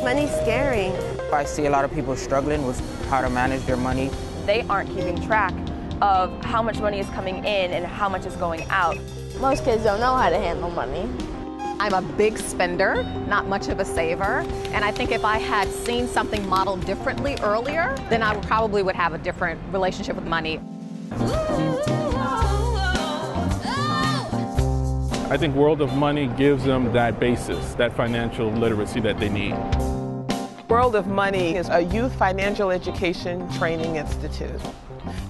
Money's scary. I see a lot of people struggling with how to manage their money. They aren't keeping track of how much money is coming in and how much is going out. Most kids don't know how to handle money. I'm a big spender, not much of a saver, and I think if I had seen something modeled differently earlier, then I probably would have a different relationship with money. I think World of Money gives them that basis, that financial literacy that they need. World of Money is a youth financial education training institute.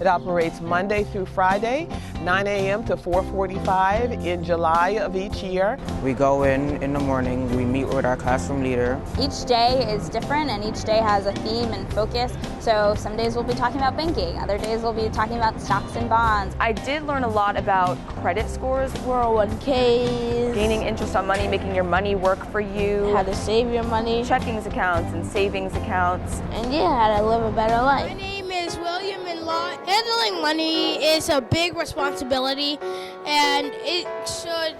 It operates Monday through Friday, 9 a.m. to 4:45 in July of each year. We go in the morning, we meet with our classroom leader. Each day is different and each day has a theme and focus. So some days we'll be talking about banking, other days we'll be talking about stocks and bonds. I did learn a lot about credit scores, 401ks, gaining interest on money, making your money work for you, how to save your money, checkings accounts and savings accounts, and yeah, how to live a better life. My name is William and Law. Handling money is a big responsibility and it should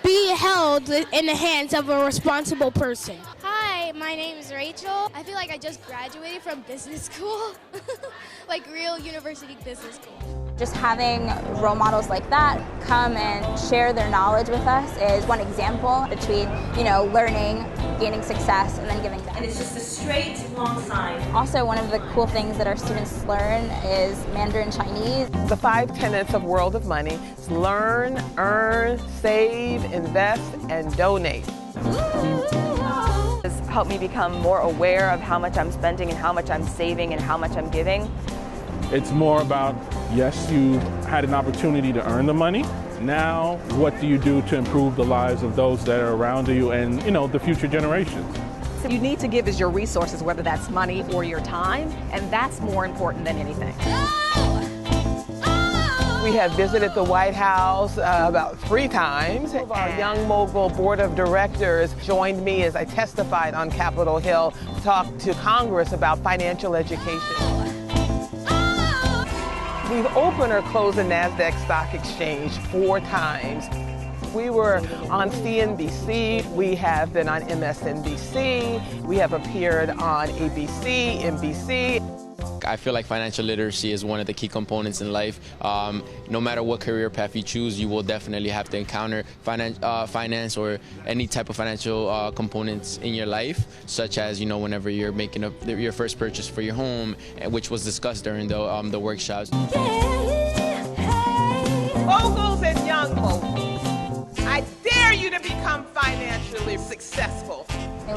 be held in the hands of a responsible person. Hi, my name is Rachel. I feel like I just graduated from business school, like real university business school. Just having role models like that come and share their knowledge with us is one example between, learning, gaining success, and then giving back. And it's just a straight, long sign. Also, one of the cool things that our students learn is Mandarin Chinese. The 5 tenets of World of Money is learn, earn, save, invest, and donate. It's helped me become more aware of how much I'm spending and how much I'm saving and how much I'm giving. It's more about, yes, you had an opportunity to earn the money. Now, what do you do to improve the lives of those that are around you and, the future generations? So you need to give us your resources, whether that's money or your time, and that's more important than anything. We have visited the White House about 3 times. Our Young Mogul Board of Directors joined me as I testified on Capitol Hill to talk to Congress about financial education. We've opened or closed the NASDAQ stock exchange 4 times. We were on CNBC, we have been on MSNBC, we have appeared on ABC, NBC. I feel like financial literacy is one of the key components in life. No matter what career path you choose, you will definitely have to encounter finance or any type of financial components in your life, such as, whenever you're making your first purchase for your home, which was discussed during the workshops. Moguls and young moguls, I dare you to become financially successful.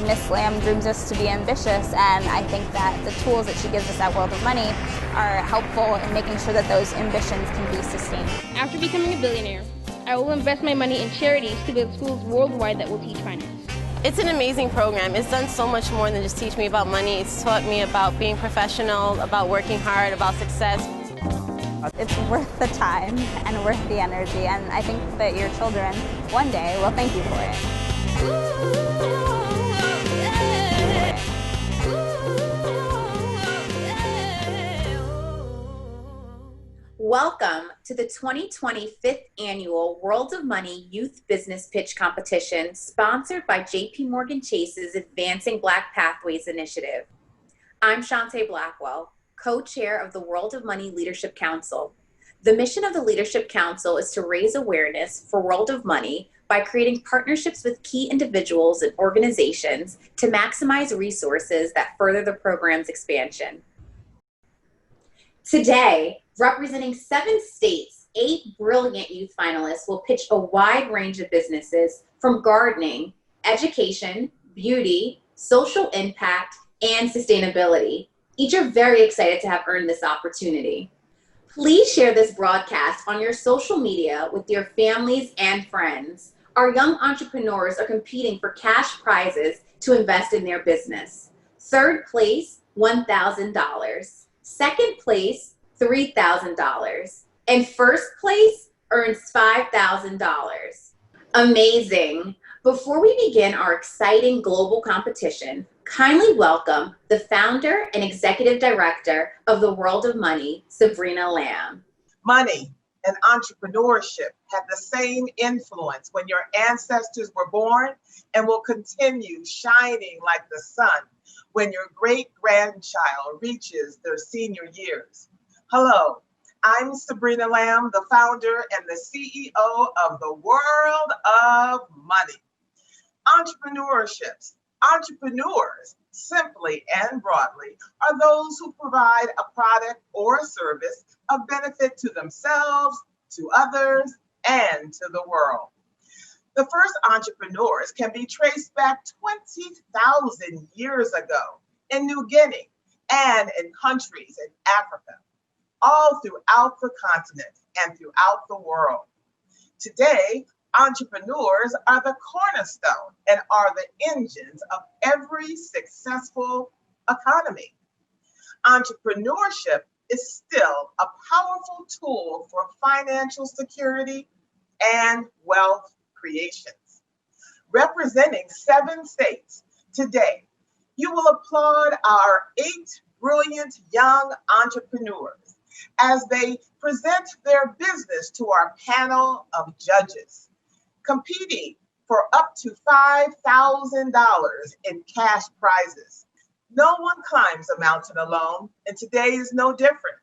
Miss Lamb dreams us to be ambitious, and I think that the tools that she gives us at World of Money are helpful in making sure that those ambitions can be sustained. After becoming a billionaire, I will invest my money in charities to build schools worldwide that will teach finance. It's an amazing program. It's done so much more than just teach me about money. It's taught me about being professional, about working hard, about success. It's worth the time and worth the energy, and I think that your children one day will thank you for it. Welcome to the 2020 5th Annual World of Money Youth Business Pitch Competition, sponsored by JP Morgan Chase's Advancing Black Pathways Initiative. I'm Shantae Blackwell, co-chair of the World of Money Leadership Council. The mission of the Leadership Council is to raise awareness for World of Money by creating partnerships with key individuals and organizations to maximize resources that further the program's expansion. Today, representing 7 states, 8 brilliant youth finalists will pitch a wide range of businesses from gardening, education, beauty, social impact, and sustainability. Each are very excited to have earned this opportunity. Please share this broadcast on your social media with your families and friends. Our young entrepreneurs are competing for cash prizes to invest in their business. 3rd place, $1,000. 2nd place, $3,000. And 1st place earns $5,000. Amazing. Before we begin our exciting global competition, kindly welcome the founder and executive director of the World of Money, Sabrina Lamb. Money and entrepreneurship had the same influence when your ancestors were born and will continue shining like the sun when your great-grandchild reaches their senior years. Hello, I'm Sabrina Lamb, the founder and the CEO of the World of Money. Entrepreneurs, simply and broadly, are those who provide a product or service of benefit to themselves, to others, and to the world. The first entrepreneurs can be traced back 20,000 years ago in New Guinea and in countries in Africa, all throughout the continent and throughout the world. Today, entrepreneurs are the cornerstone and are the engines of every successful economy. Entrepreneurship is still a powerful tool for financial security and wealth creations. Representing 7 states today, you will applaud our 8 brilliant young entrepreneurs as they present their business to our panel of judges, competing for up to $5,000 in cash prizes. No one climbs a mountain alone, and today is no different.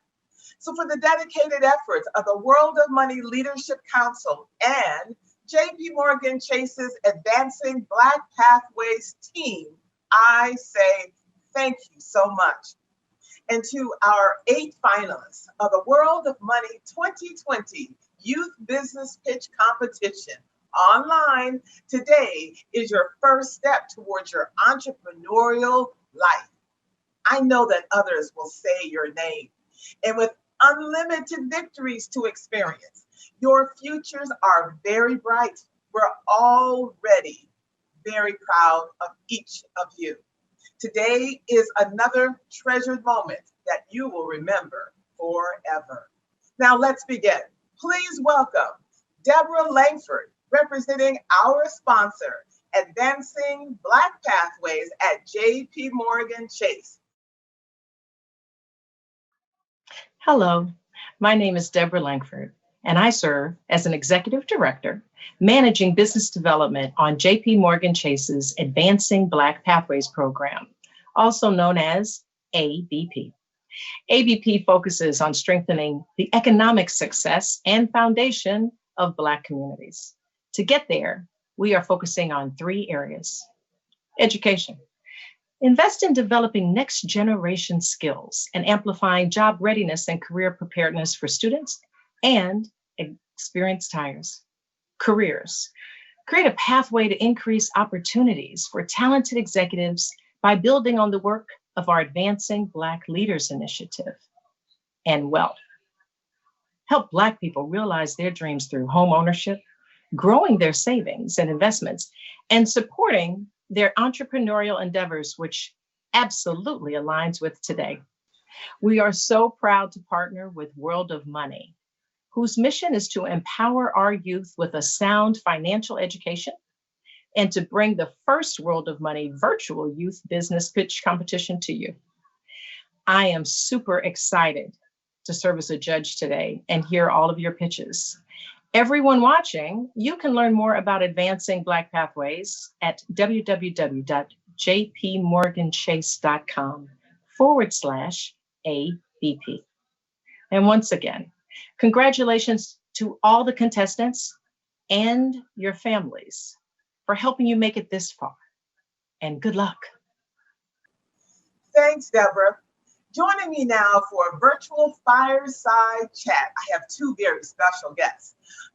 So for the dedicated efforts of the World of Money Leadership Council and JP Morgan Chase's Advancing Black Pathways team, I say thank you so much. And to our 8 finalists of the World of Money 2020 Youth Business Pitch Competition online, today is your first step towards your entrepreneurial life. I know that others will say your name, and with unlimited victories to experience, your futures are very bright. We're already very proud of each of you. Today is another treasured moment that you will remember forever. Now let's begin. Please welcome Deborah Langford, representing our sponsor, Advancing Black Pathways at JP Morgan Chase. Hello, my name is Deborah Langford, and I serve as an Executive Director, Managing Business Development on JP Morgan Chase's Advancing Black Pathways program, also known as ABP. ABP focuses on strengthening the economic success and foundation of Black communities. To get there, we are focusing on 3 areas. Education. Invest in developing next generation skills and amplifying job readiness and career preparedness for students and experienced hires. Careers. Create a pathway to increase opportunities for talented executives by building on the work of our Advancing Black Leaders Initiative. And wealth. Help Black people realize their dreams through home ownership, growing their savings and investments, and supporting their entrepreneurial endeavors, which absolutely aligns with today. We are so proud to partner with World of Money, whose mission is to empower our youth with a sound financial education and to bring the first World of Money virtual youth business pitch competition to you. I am super excited to serve as a judge today and hear all of your pitches. Everyone watching, you can learn more about Advancing Black Pathways at www.jpmorganchase.com/ABP. And once again, congratulations to all the contestants and your families for helping you make it this far. And good luck. Thanks, Deborah. Joining me now for a virtual fireside chat, I have 2 very special guests.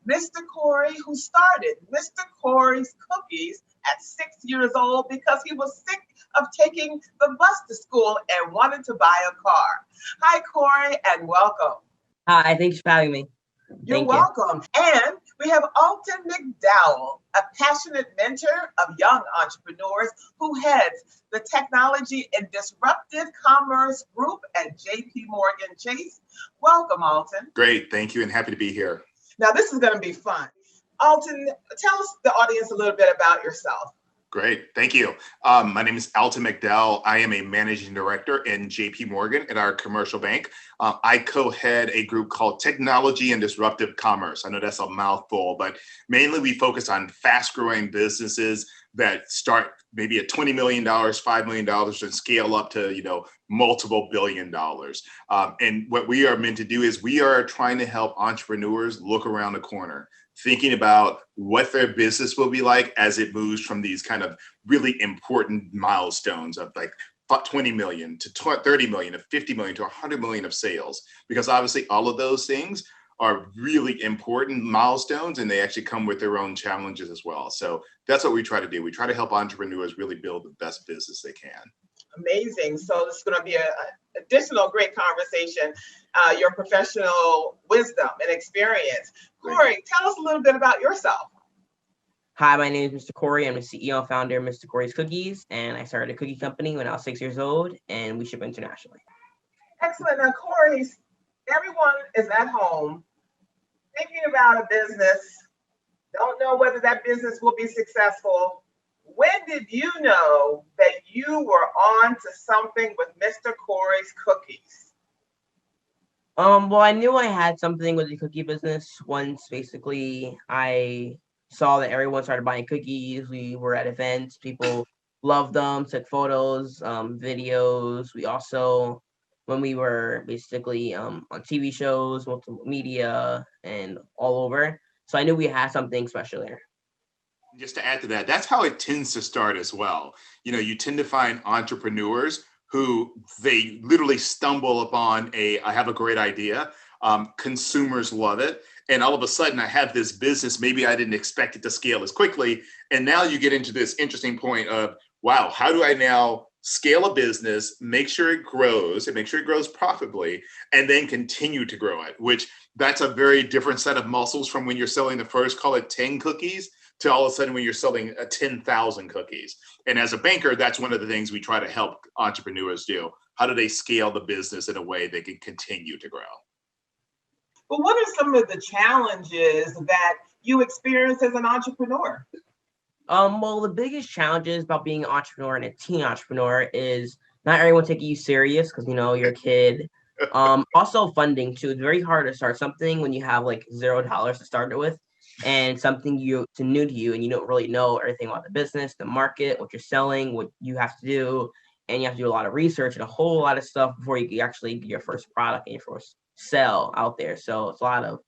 Mr. Corey, who started Mr. Corey's Cookies at 6 years old because he was sick of taking the bus to school and wanted to buy a car. Hi, Corey, and welcome. Hi, thanks for having me. You're welcome. And we have Alton McDowell, a passionate mentor of young entrepreneurs who heads the Technology and Disruptive Commerce Group at JP Morgan Chase. Welcome, Alton. Great, thank you, and happy to be here. Now, this is going to be fun. Alton, tell us, the audience, a little bit about yourself. Great, thank you. My name is Alton McDowell. I am a managing director in JP Morgan at our commercial bank. I co-head a group called Technology and Disruptive Commerce. I know that's a mouthful, but mainly we focus on fast-growing businesses that start maybe at $20 million, $5 million, and scale up to multiple $1 billion. And what we are meant to do is we are trying to help entrepreneurs look around the corner, thinking about what their business will be like as it moves from these kind of really important milestones of like 20 million to 30 million to 50 million to 100 million of sales, because obviously all of those things are really important milestones, and they actually come with their own challenges as well. So that's what we try to do. We try to help entrepreneurs really build the best business they can. Amazing. So this is going to be an additional great conversation, your professional wisdom and experience. Corey, tell us a little bit about yourself. Hi, my name is Mr. Corey. I'm the CEO and founder of Mr. Corey's Cookies, and I started a cookie company when I was 6 years old, and we ship internationally. Excellent. Now, Corey, everyone is at home thinking about a business, don't know whether that business will be successful. When did you know that you were on to something with Mr. Corey's Cookies? Well, I knew I had something with the cookie business once basically I saw that everyone started buying cookies. We were at events, people loved them, took photos, videos. We also, when we were basically on TV shows, multiple media, and all over. So I knew we had something special there. Just to add to that, that's how it tends to start as well. You tend to find entrepreneurs who they literally stumble upon I have a great idea. Consumers love it. And all of a sudden I have this business, maybe I didn't expect it to scale as quickly. And now you get into this interesting point of, wow, how do I now scale a business, make sure it grows and make sure it grows profitably, and then continue to grow it, which that's a very different set of muscles from when you're selling the first, call it 10 cookies, to all of a sudden when you're selling 10,000 cookies. And as a banker, that's one of the things we try to help entrepreneurs do. How do they scale the business in a way they can continue to grow? But what are some of the challenges that you experience as an entrepreneur? Well, the biggest challenges about being an entrepreneur and a teen entrepreneur is not everyone taking you serious because you're a kid. Also funding too. It's very hard to start something when you have like $0 to start it with, and something it's new to you and you don't really know everything about the business, the market, what you're selling, what you have to do, and you have to do a lot of research and a whole lot of stuff before you can actually get your first product and your first sell out there. So it's a lot of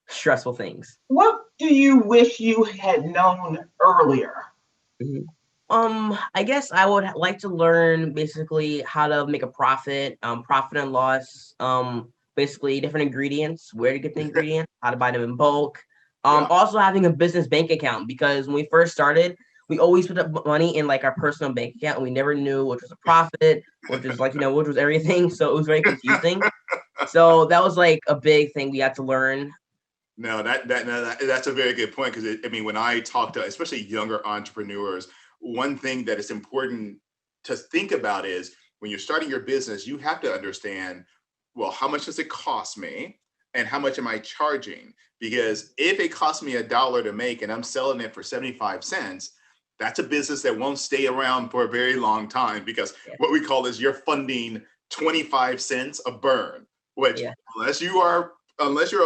stressful things. What do you wish you had known earlier? I guess I would like to learn basically how to make a profit, profit and loss, basically different ingredients, where to get the ingredients, how to buy them in bulk. Also having a business bank account, because when we first started, we always put up money in like our personal bank account, and we never knew which was a profit, which was like, which was everything. So it was very confusing. So that was like a big thing we had to learn. No, that's a very good point, because when I talk to especially younger entrepreneurs, one thing that is important to think about is when you're starting your business, you have to understand, well, how much does it cost me and how much am I charging? Because if it costs me $1 to make and I'm selling it for 75 cents, that's a business that won't stay around for a very long time, because what we call is you're funding 25 cents a burn, which unless you're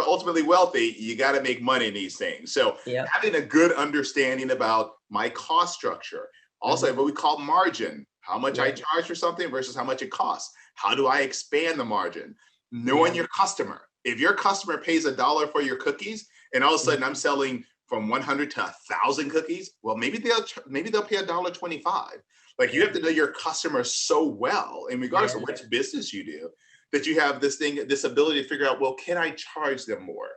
ultimately wealthy, you got to make money in these things. So having a good understanding about my cost structure, also what we call margin, how much I charge for something versus how much it costs. How do I expand the margin? Knowing your customer. If your customer pays $1 for your cookies, and all of a sudden I'm selling from 100 to 1,000 cookies, well, maybe they'll pay $1.25. Like, you have to know your customer so well, and regardless of which business you do, that you have this ability to figure out, well, can I charge them more?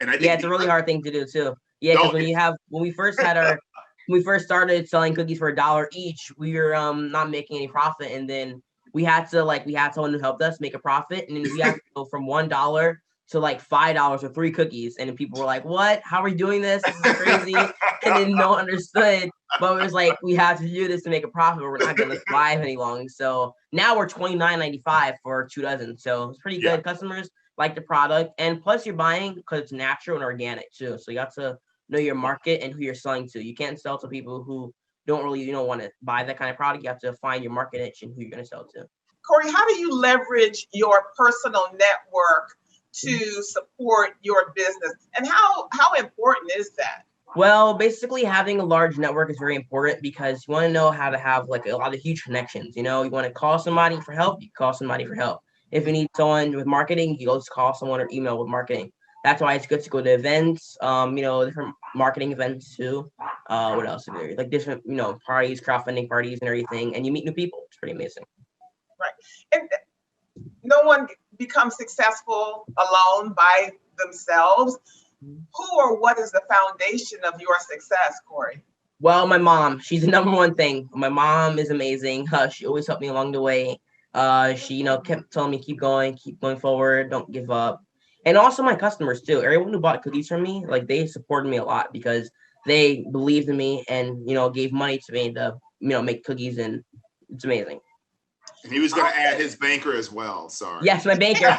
And I think it's a really hard thing to do too. Yeah, because when we first started selling cookies for $1 each, we were not making any profit, and then we had someone who helped us make a profit, and then we had to go from $1 to like $5 for 3 cookies, and then people were like, "What? How are we doing this? This is crazy!" And then no one understood. But it was like, we had to do this to make a profit, or we're not going to survive any longer. So now we're $29.95 for 2 dozen. So it's pretty good. Customers like the product, and plus you're buying because it's natural and organic too. So you have to know your market and who you're selling to. You can't sell to people who you don't want to buy that kind of product. You have to find your market niche and who you're going to sell to. Corey, how do you leverage your personal network to support your business? And how important is that? Well, basically having a large network is very important because you want to know how to have like a lot of huge connections. You want to call somebody for help, you call somebody for help. If you need someone with marketing, you go just call someone or email with marketing. That's why it's good to go to events, different marketing events too. What else is there? Like different, parties, crowdfunding parties and everything. And you meet new people. It's pretty amazing. Right. And no one becomes successful alone by themselves. Who or what is the foundation of your success, Corey? Well, my mom, she's the number one thing. My mom is amazing. She always helped me along the way. She, kept telling me, keep going forward, don't give up. And also my customers too. Everyone who bought cookies from me, like they supported me a lot because they believed in me and, gave money to me to, make cookies, and it's amazing. And he was going to add his banker as well. Sorry. Yes, my banker.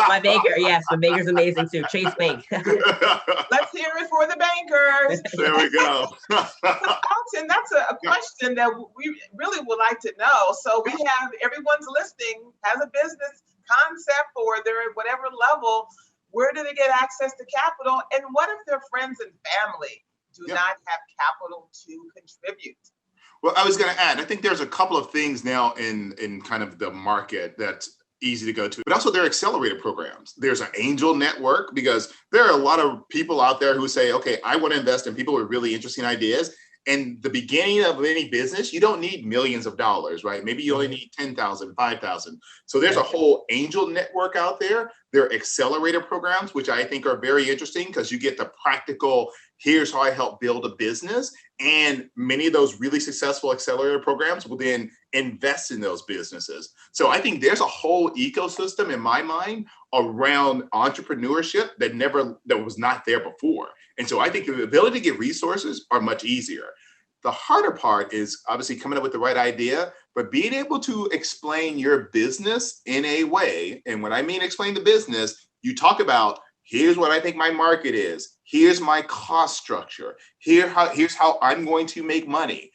My banker. Yes, my banker's amazing too. Chase Bank. Let's hear it for the bankers. There we go. Alton, that's a question that we really would like to know. So we have everyone's listening, has a business concept, or they're at whatever level. Where do they get access to capital? And what if their friends and family do not have capital to contribute? Well, I was going to add, I think there's a couple of things now in kind of the market that's easy to go to, but also there are accelerator programs. There's an angel network because there are a lot of people out there who say, okay, I want to invest in people with really interesting ideas. And the beginning of any business, you don't need millions of dollars, right? Maybe you only need 10,000, 5,000. So there's a whole angel network out there. There are accelerator programs, which I think are very interesting because you get the practical, here's how I help build a business. And many of those really successful accelerator programs will then invest in those businesses. So I think there's a whole ecosystem in my mind around entrepreneurship that was not there before. And so I think the ability to get resources are much easier. The harder part is obviously coming up with the right idea, but being able to explain your business in a way. And when I mean explain the business, you talk about, here's what I think my market is. Here's my cost structure. Here's how I'm going to make money.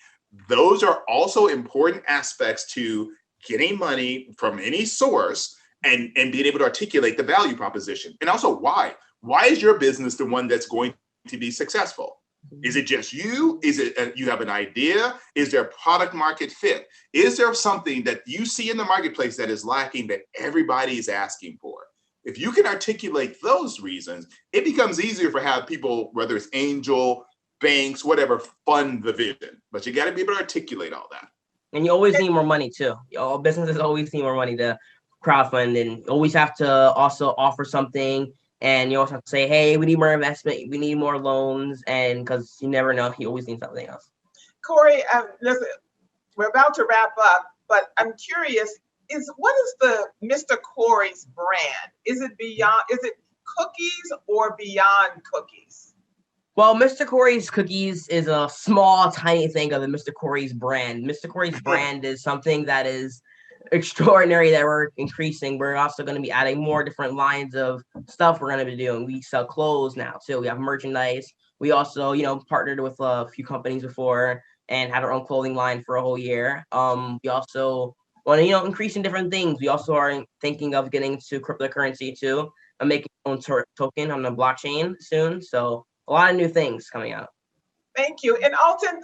Those are also important aspects to getting money from any source and being able to articulate the value proposition. And also why. Why is your business the one that's going to be successful? Is it just you? Is it you have an idea? Is there product market fit? Is there something that you see in the marketplace that is lacking that everybody is asking for? If you can articulate those reasons, it becomes easier for have people, whether it's angel, banks, whatever, fund the vision. But you got to be able to articulate all that. And you always need more money too. All businesses always need more money to crowdfund, and you always have to also offer something. And you also have to say, hey, we need more investment. We need more loans. And because you never know, you always need something else. Corey, listen, we're about to wrap up, but I'm curious, what is the Mr. Corey's brand? Is it cookies or beyond cookies? Well, Mr. Corey's cookies is a small, tiny thing of the Mr. Corey's brand. Mr. Corey's brand is something that is extraordinary that we're increasing. We're also going to be adding more different lines of stuff we're going to be doing. We sell clothes now too. We have merchandise. We also, partnered with a few companies before and had our own clothing line for a whole year. We also want to, increase in different things. We also are thinking of getting to cryptocurrency too and making our own token on the blockchain soon. So a lot of new things coming out. Thank you. And Alton,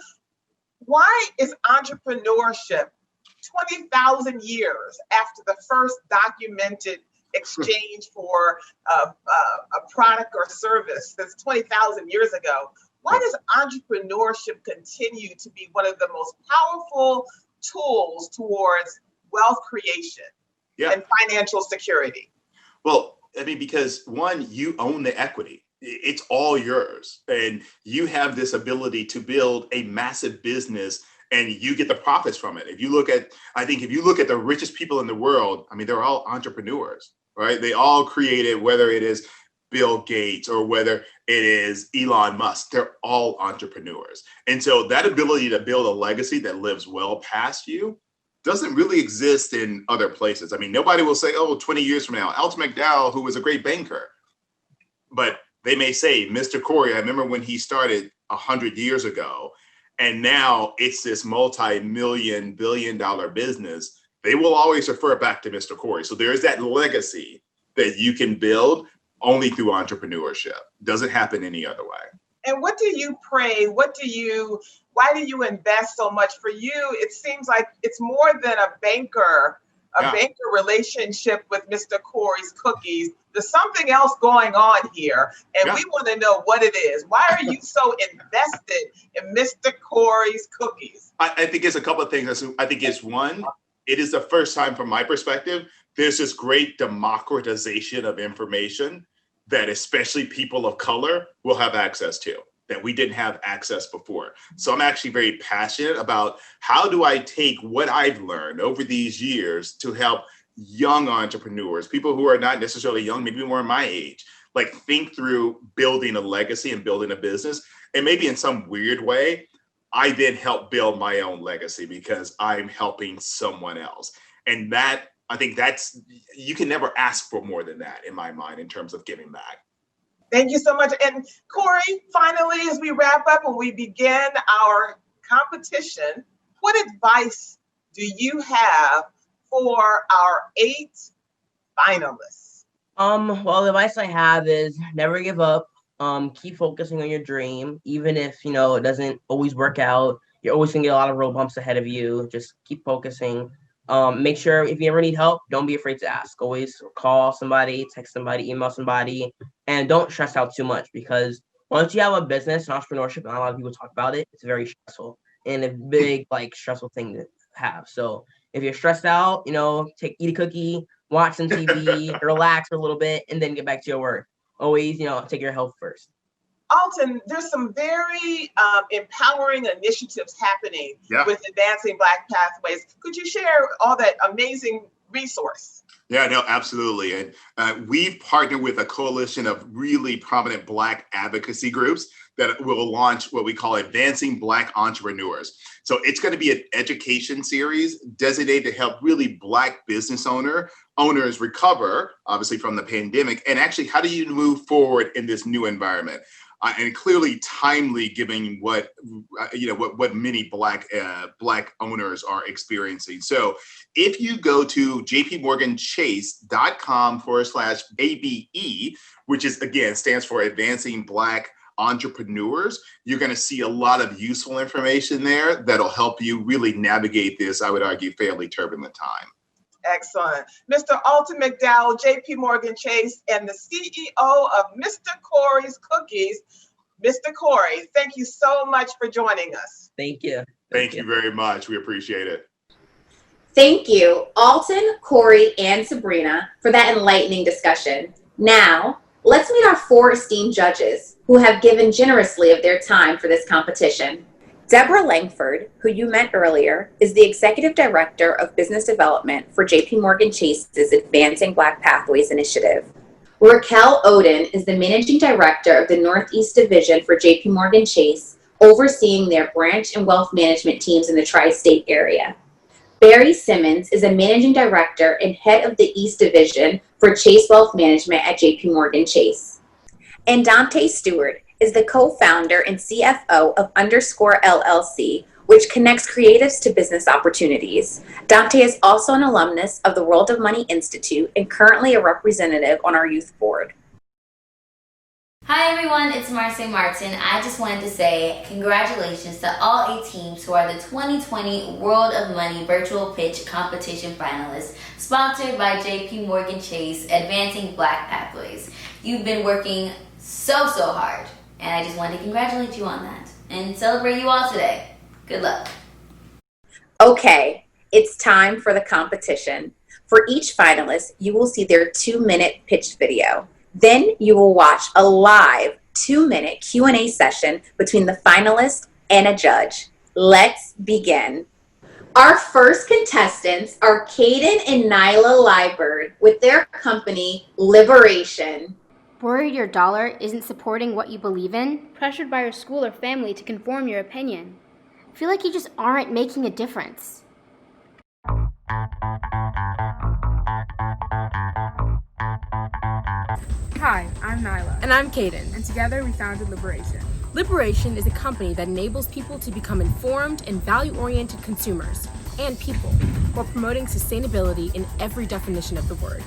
why is entrepreneurship 20,000 years after the first documented exchange for a product or service that's 20,000 years ago? Why does entrepreneurship continue to be one of the most powerful tools towards wealth creation and financial security? Well, because one, you own the equity. It's all yours. And you have this ability to build a massive business and you get the profits from it. If you look at the richest people in the world, they're all entrepreneurs, right? They all created, whether it is Bill Gates or whether it is Elon Musk, they're all entrepreneurs. And so that ability to build a legacy that lives well past you doesn't really exist in other places. Nobody will say, 20 years from now, Alton McDowell, who was a great banker, but they may say, Mr. Corey, I remember when he started 100 years ago, and now it's this multi-million, billion-dollar business, they will always refer back to Mr. Corey. So there is that legacy that you can build only through entrepreneurship. Doesn't happen any other way. And what do you pray? Why do you invest so much? For you, it seems like it's more than a banker relationship with Mr. Corey's cookies. There's something else going on here, and we want to know what it is. Why are you so invested in Mr. Corey's cookies? I think it's a couple of things. I think it's one, it is the first time from my perspective, there's this great democratization of information that especially people of color will have access to, that we didn't have access before. So I'm actually very passionate about how do I take what I've learned over these years to help young entrepreneurs, people who are not necessarily young, maybe more my age, like think through building a legacy and building a business. And maybe in some weird way, I then help build my own legacy because I'm helping someone else. And that, I think you can never ask for more than that in my mind in terms of giving back. Thank you so much. And Corey, finally, as we wrap up and we begin our competition, what advice do you have for our 8 finalists? Well, the advice I have is never give up. Keep focusing on your dream, even if, it doesn't always work out. You're always gonna get a lot of road bumps ahead of you. Just keep focusing. Make sure if you ever need help, don't be afraid to ask. Always call somebody, text somebody, email somebody, and don't stress out too much, because once you have a business and entrepreneurship, and a lot of people talk about it, it's very stressful and a big, stressful thing to have. So if you're stressed out, eat a cookie, watch some TV, relax for a little bit, and then get back to your work. Always, take your health first. Alton, there's some very empowering initiatives happening with Advancing Black Pathways. Could you share all that amazing resource? Yeah, no, absolutely. And we've partnered with a coalition of really prominent Black advocacy groups that will launch what we call Advancing Black Entrepreneurs. So it's going to be an education series designated to help really Black business owners recover, obviously, from the pandemic. And actually, how do you move forward in this new environment? And clearly timely, given what many Black owners are experiencing. So if you go to jpmorganchase.com/ABE, which is, again, stands for Advancing Black Entrepreneurs, you're going to see a lot of useful information there that'll help you really navigate this, I would argue, fairly turbulent time. Excellent. Mr. Alton McDowell, JP Morgan Chase, and the CEO of Mr. Corey's Cookies. Mr. Corey, thank you so much for joining us. Thank you. Thank you very much. We appreciate it. Thank you, Alton, Corey, and Sabrina, for that enlightening discussion. Now, let's meet our 4 esteemed judges who have given generously of their time for this competition. Deborah Langford, who you met earlier, is the Executive Director of Business Development for JP Morgan Chase's Advancing Black Pathways Initiative. Raquel Oden is the Managing Director of the Northeast Division for JP Morgan Chase, overseeing their branch and wealth management teams in the tri-state area. Barry Simmons is a Managing Director and Head of the East Division for Chase Wealth Management at JP Morgan Chase. And Dante Stewart is the co-founder and CFO of Underscore LLC, which connects creatives to business opportunities. Dante is also an alumnus of the World of Money Institute and currently a representative on our youth board. Hi everyone, it's Marsai Martin. I just wanted to say congratulations to all 8 teams who are the 2020 World of Money Virtual Pitch Competition finalists, sponsored by JP Morgan Chase, Advancing Black Pathways. You've been working so hard, and I just wanted to congratulate you on that and celebrate you all today. Good luck. Okay, it's time for the competition. For each finalist, you will see their 2-minute pitch video. Then you will watch a live 2-minute Q&A session between the finalist and a judge. Let's begin. Our first contestants are Caden and Nyla Liebert with their company, Deliberation. Worried your dollar isn't supporting what you believe in? Pressured by your school or family to conform your opinion? Feel like you just aren't making a difference? Hi, I'm Nyla. And I'm Caden. And together we founded Deliberation. Liberation is a company that enables people to become informed and value-oriented consumers and people while promoting sustainability in every definition of the word.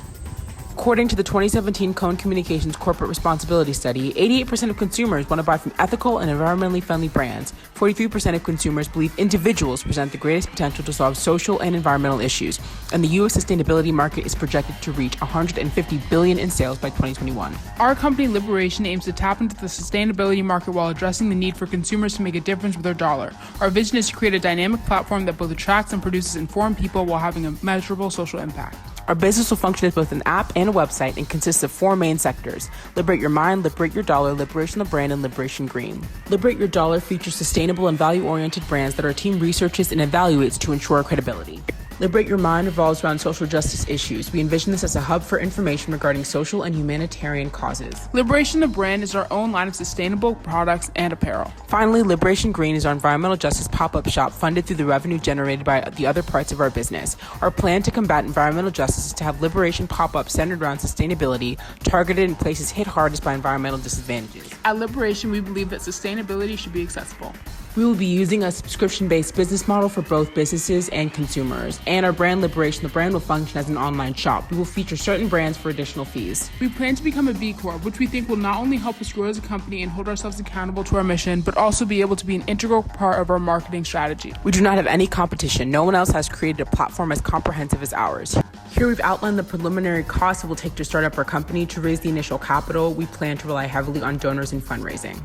According to the 2017 Cone Communications Corporate Responsibility Study, 88% of consumers want to buy from ethical and environmentally friendly brands. 43% of consumers believe individuals present the greatest potential to solve social and environmental issues. And the U.S. sustainability market is projected to reach $150 billion in sales by 2021. Our company, Liberation, aims to tap into the sustainability market while addressing the need for consumers to make a difference with their dollar. Our vision is to create a dynamic platform that both attracts and produces informed people while having a measurable social impact. Our business will function as both an app and a website and consists of 4 main sectors: Liberate Your Mind, Liberate Your Dollar, Liberation of the Brand, and Liberation Green. Liberate Your Dollar features sustainable and value-oriented brands that our team researches and evaluates to ensure credibility. Liberate Your Mind revolves around social justice issues. We envision this as a hub for information regarding social and humanitarian causes. Liberation of Brand is our own line of sustainable products and apparel. Finally, Liberation Green is our environmental justice pop-up shop funded through the revenue generated by the other parts of our business. Our plan to combat environmental justice is to have Liberation pop-up centered around sustainability, targeted in places hit hardest by environmental disadvantages. At Liberation, we believe that sustainability should be accessible. We will be using a subscription-based business model for both businesses and consumers. And our brand Liberation, the brand will function as an online shop. We will feature certain brands for additional fees. We plan to become a B Corp, which we think will not only help us grow as a company and hold ourselves accountable to our mission, but also be able to be an integral part of our marketing strategy. We do not have any competition. No one else has created a platform as comprehensive as ours. Here we've outlined the preliminary costs it will take to start up our company. To raise the initial capital, we plan to rely heavily on donors and fundraising.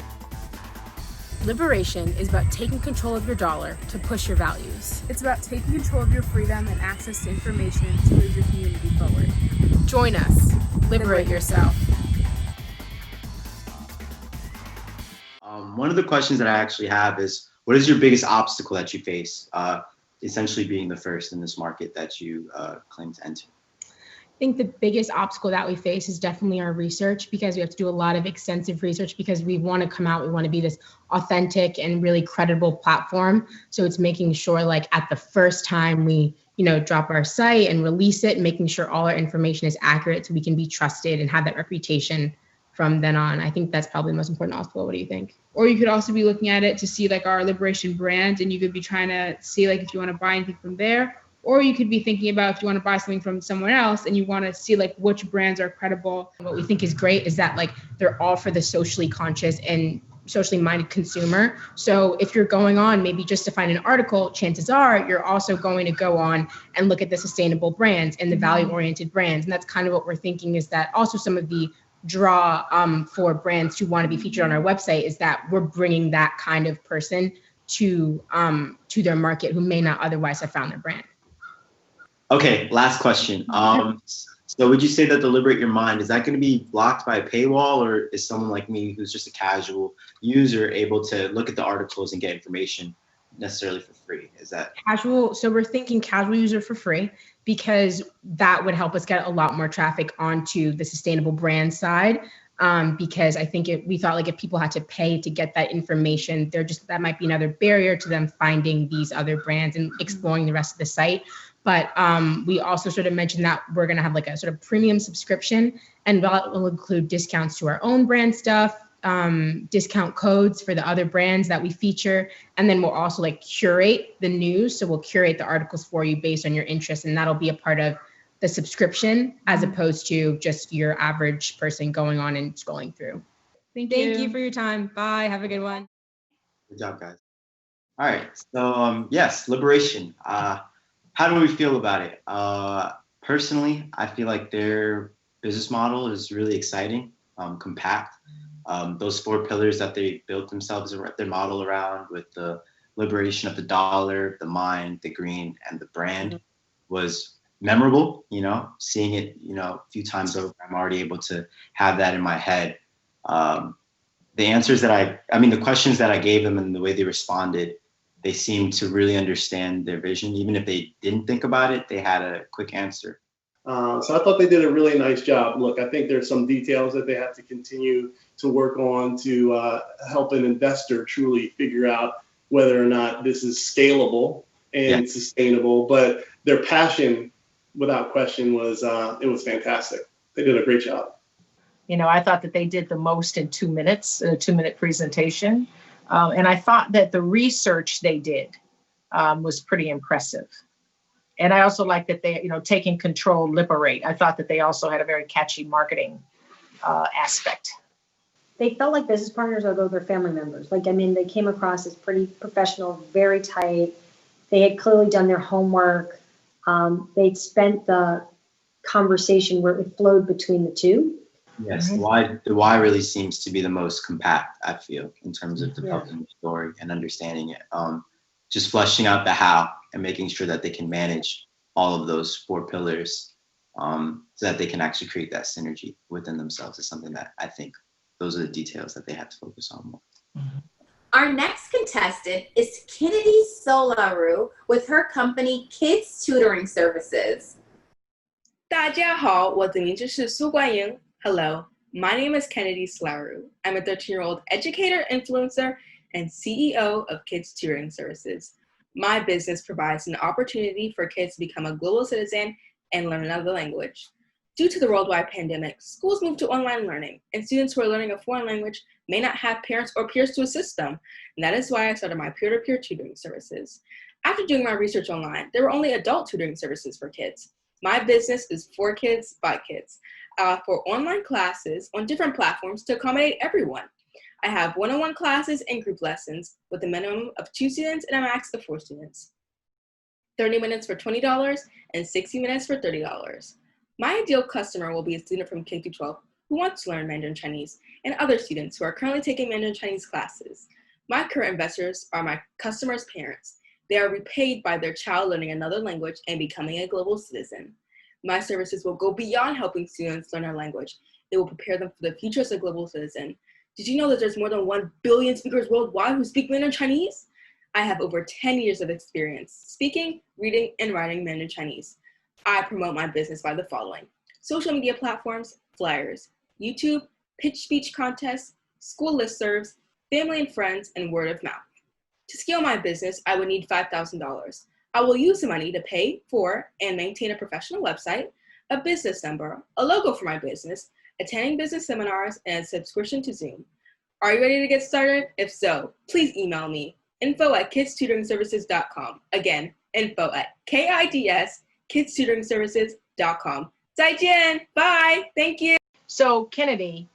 Liberation is about taking control of your dollar to push your values. It's about taking control of your freedom and access to information to move your community forward. Join us. Liberate yourself. One of the questions that I actually have is, what is your biggest obstacle that you face, essentially being the first in this market that you claim to enter? I think the biggest obstacle that we face is definitely our research, because we have to do a lot of extensive research because we want to come out, we want to be this authentic and really credible platform. So it's making sure like at the first time we, drop our site and release it, making sure all our information is accurate so we can be trusted and have that reputation from then on. I think that's probably the most important obstacle. What do you think? Or you could also be looking at it to see like our Liberation brand, and you could be trying to see like if you want to buy anything from there. Or you could be thinking about if you want to buy something from someone else and you want to see like which brands are credible. What we think is great is that like they're all for the socially conscious and socially minded consumer. So if you're going on maybe just to find an article, chances are you're also going to go on and look at the sustainable brands and the value-oriented brands. And that's kind of what we're thinking, is that also some of the draw for brands to want to be featured on our website is that we're bringing that kind of person to their market who may not otherwise have found their brand. Okay, last question. So would you say that the Liberate Your Mind, is that going to be blocked by a paywall, or is someone like me who's just a casual user able to look at the articles and get information necessarily for free? Is that casual? So we're thinking casual user for free, because that would help us get a lot more traffic onto the sustainable brand side. Because I think we thought like if people had to pay to get that information, that might be another barrier to them finding these other brands and exploring the rest of the site. But we also sort of mentioned that we're going to have like a sort of premium subscription, and that will include discounts to our own brand stuff, discount codes for the other brands that we feature. And then we'll also like curate the news. So we'll curate the articles for you based on your interests, and that'll be a part of the subscription as opposed to just your average person going on and scrolling through. Thank you for your time. Bye. Have a good one. Good job, guys. All right. So yes, Liberation. How do we feel about it? Personally, I feel like their business model is really exciting, compact. Those 4 pillars that they built themselves, their model around, with the liberation of the dollar, the mind, the green, and the brand, was memorable. Seeing it, a few times over, I'm already able to have that in my head. The answers that the questions that I gave them and the way they responded, they seemed to really understand their vision. Even if they didn't think about it, they had a quick answer. So I thought they did a really nice job. Look, I think there's some details that they have to continue to work on to help an investor truly figure out whether or not this is scalable and sustainable. But their passion, without question, was it was fantastic. They did a great job. I thought that they did the most in 2 minutes, a 2-minute presentation. And I thought that the research they did was pretty impressive. And I also like that they, taking control, liberate. I thought that they also had a very catchy marketing aspect. They felt like business partners, although they're family members. They came across as pretty professional, very tight. They had clearly done their homework. They'd spent the conversation where it flowed between the two. Yes, the why really seems to be the most compact, I feel, in terms of developing the story and understanding it. Just fleshing out the how and making sure that they can manage all of those 4 pillars so that they can actually create that synergy within themselves is something that I think those are the details that they have to focus on more. Our next contestant is Kennedy Solaru with her company Kids Tutoring Services. 大家好，我的名字是苏冠莹. Hello, my name is Kennedy Solaru. I'm a 13-year-old educator, influencer, and CEO of Kids Tutoring Services. My business provides an opportunity for kids to become a global citizen and learn another language. Due to the worldwide pandemic, schools moved to online learning, and students who are learning a foreign language may not have parents or peers to assist them. And that is why I started my peer-to-peer tutoring services. After doing my research online, there were only adult tutoring services for kids. My business is for kids, by kids, for online classes on different platforms to accommodate everyone. I have one-on-one classes and group lessons with a minimum of 2 students and a max of 4 students. 30 minutes for $20 and 60 minutes for $30. My ideal customer will be a student from K through 12 who wants to learn Mandarin Chinese and other students who are currently taking Mandarin Chinese classes. My current investors are my customers' parents. They are repaid by their child learning another language and becoming a global citizen. My services will go beyond helping students learn our language. They will prepare them for the future as a global citizen. Did you know that there's more than 1 billion speakers worldwide who speak Mandarin Chinese? I have over 10 years of experience speaking, reading, and writing Mandarin Chinese. I promote my business by the following: social media platforms, flyers, YouTube, pitch speech contests, school listservs, family and friends, and word of mouth. To scale my business, I would need $5,000. I will use the money to pay for and maintain a professional website, a business number, a logo for my business, attending business seminars, and a subscription to Zoom. Are you ready to get started? If so, please email me, info@kidstutoringservices.com. Again, info@kidstutoringservices.com. 再见. Bye. Thank you. So, Kennedy,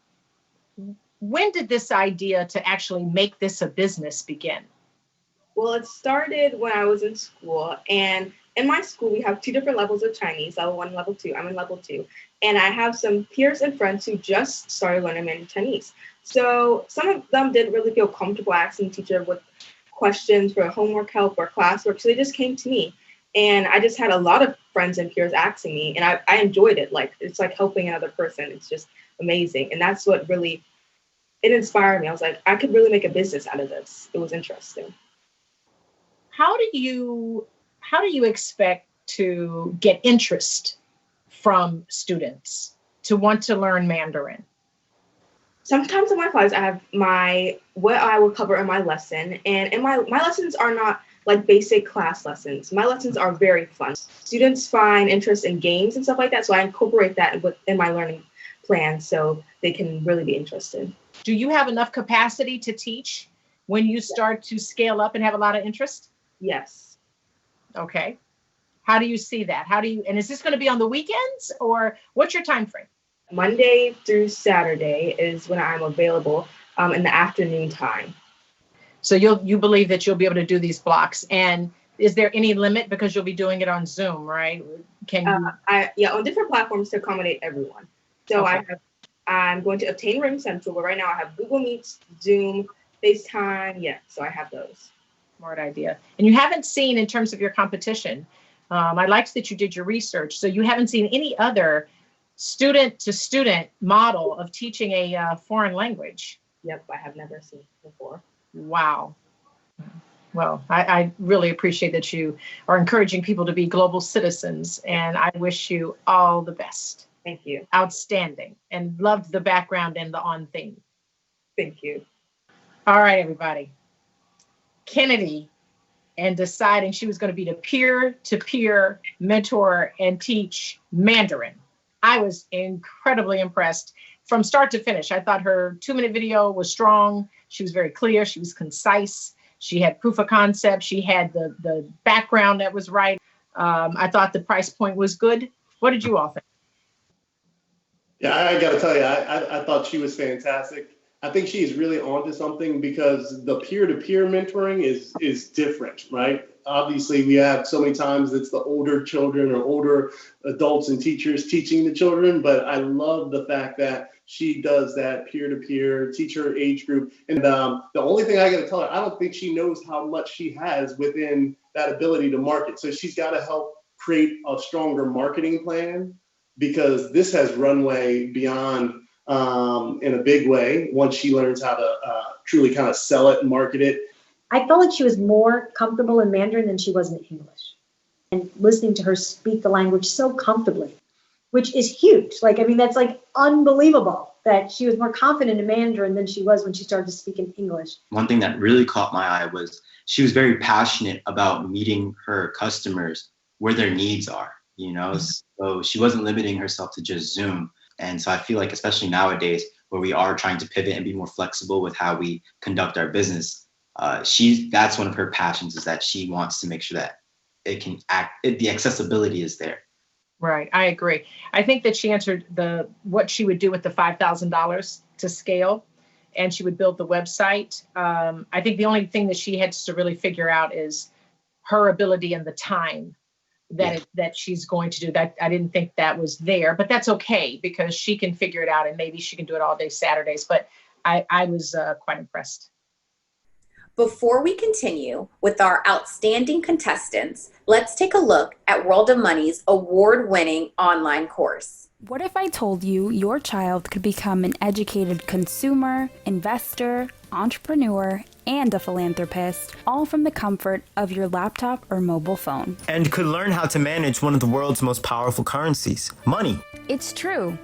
when did this idea to actually make this a business begin? Well, it started when I was in school, and in my school, we have 2 different levels of Chinese, level 1 and level 2. I'm in level 2, and I have some peers and friends who just started learning Mandarin Chinese. So some of them didn't really feel comfortable asking the teacher with questions for homework help or classwork, so they just came to me. And I just had a lot of friends and peers asking me, and I enjoyed it. It's like helping another person. It's just amazing, and that's what really, it inspired me. I was like, I could really make a business out of this. It was interesting. How do you expect to get interest from students to want to learn Mandarin? Sometimes in my classes, I have what I will cover in my lesson, and my lessons are not like basic class lessons. My lessons are very fun. Students find interest in games and stuff like that, so I incorporate that in my learning plan so they can really be interested. Do you have enough capacity to teach when you start to scale up and have a lot of interest? Yes. Okay. How do you see that? And is this going to be on the weekends, or what's your time frame? Monday through Saturday is when I'm available in the afternoon time. So you believe that you'll be able to do these blocks, and is there any limit because you'll be doing it on Zoom, right? Can you? On different platforms to accommodate everyone. So okay. I'm going to obtain Ring Central, but right now I have Google Meets, Zoom, FaceTime. Yeah, so I have those. Smart idea. And you haven't seen, in terms of your competition, I liked that you did your research. So you haven't seen any other student-to-student model of teaching a foreign language. Yep, I have never seen before. Wow. Well, I really appreciate that you are encouraging people to be global citizens, and I wish you all the best. Thank you. Outstanding. And loved the background and the on theme. Thank you. All right, everybody. Kennedy, and deciding she was going to be the peer-to-peer mentor and teach Mandarin. I was incredibly impressed. from start to finish. I thought her 2-minute video was strong. She was very clear. She was concise. She had proof of concept. She had the background that was right. I thought the price point was good. What did you all think? Yeah, I got to tell you, I thought she was fantastic. I think she's really onto something because the peer-to-peer mentoring is different, right? Obviously, we have so many times it's the older children or older adults and teachers teaching the children, but I love the fact that she does that peer-to-peer, teach her age group. And the only thing I got to tell her, I don't think she knows how much she has within that ability to market. So she's got to help create a stronger marketing plan, because this has runway beyond in a big way once she learns how to truly kind of sell it and market it. I felt like she was more comfortable in Mandarin than she was in English. And listening to her speak the language so comfortably, which is huge. Like, I mean, that's like unbelievable that she was more confident in Mandarin than she was when she started to speak in English. One thing that really caught my eye was she was very passionate about meeting her customers where their needs are, you know? So she wasn't limiting herself to just Zoom. And so I feel like, especially nowadays, where we are trying to pivot and be more flexible with how we conduct our business, that's one of her passions, is that she wants to make sure that the accessibility is there. Right, I agree. I think that she answered what she would do with the $5,000 to scale, and she would build the website. I think the only thing that she had to really figure out is her ability and the time that she's going to do that. I didn't think that was there, but that's okay because she can figure it out, and maybe she can do it all day Saturdays. But I was quite impressed. Before we continue with our outstanding contestants, let's take a look at World of Money's award-winning online course. What if I told you your child could become an educated consumer, investor, entrepreneur, and a philanthropist, all from the comfort of your laptop or mobile phone? And could learn how to manage one of the world's most powerful currencies, money. It's true.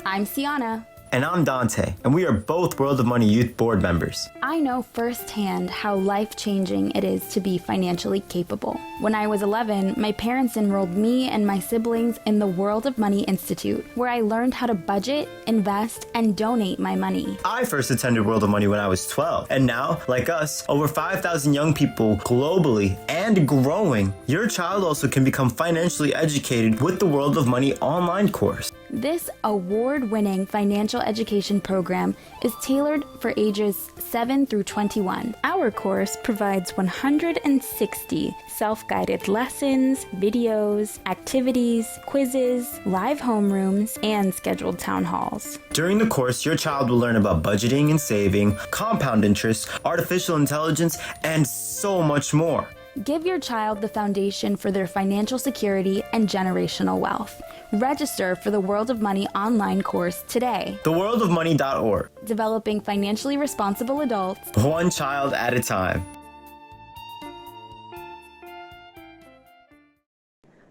I'm Sienna. And I'm Dante, and we are both World of Money Youth Board members. I know firsthand how life-changing it is to be financially capable. When I was 11, my parents enrolled me and my siblings in the World of Money Institute, where I learned how to budget, invest, and donate my money. I first attended World of Money when I was 12, and now, like us, over 5,000 young people globally and growing. Your child also can become financially educated with the World of Money online course. This award-winning financial education program is tailored for ages 7 through 21. Our course provides 160 self-guided lessons, videos, activities, quizzes, live homerooms, and scheduled town halls. During the course, your child will learn about budgeting and saving, compound interest, artificial intelligence, and so much more. Give your child the foundation for their financial security and generational wealth. Register for the World of Money online course today. TheWorldOfMoney.org. Developing financially responsible adults, one child at a time.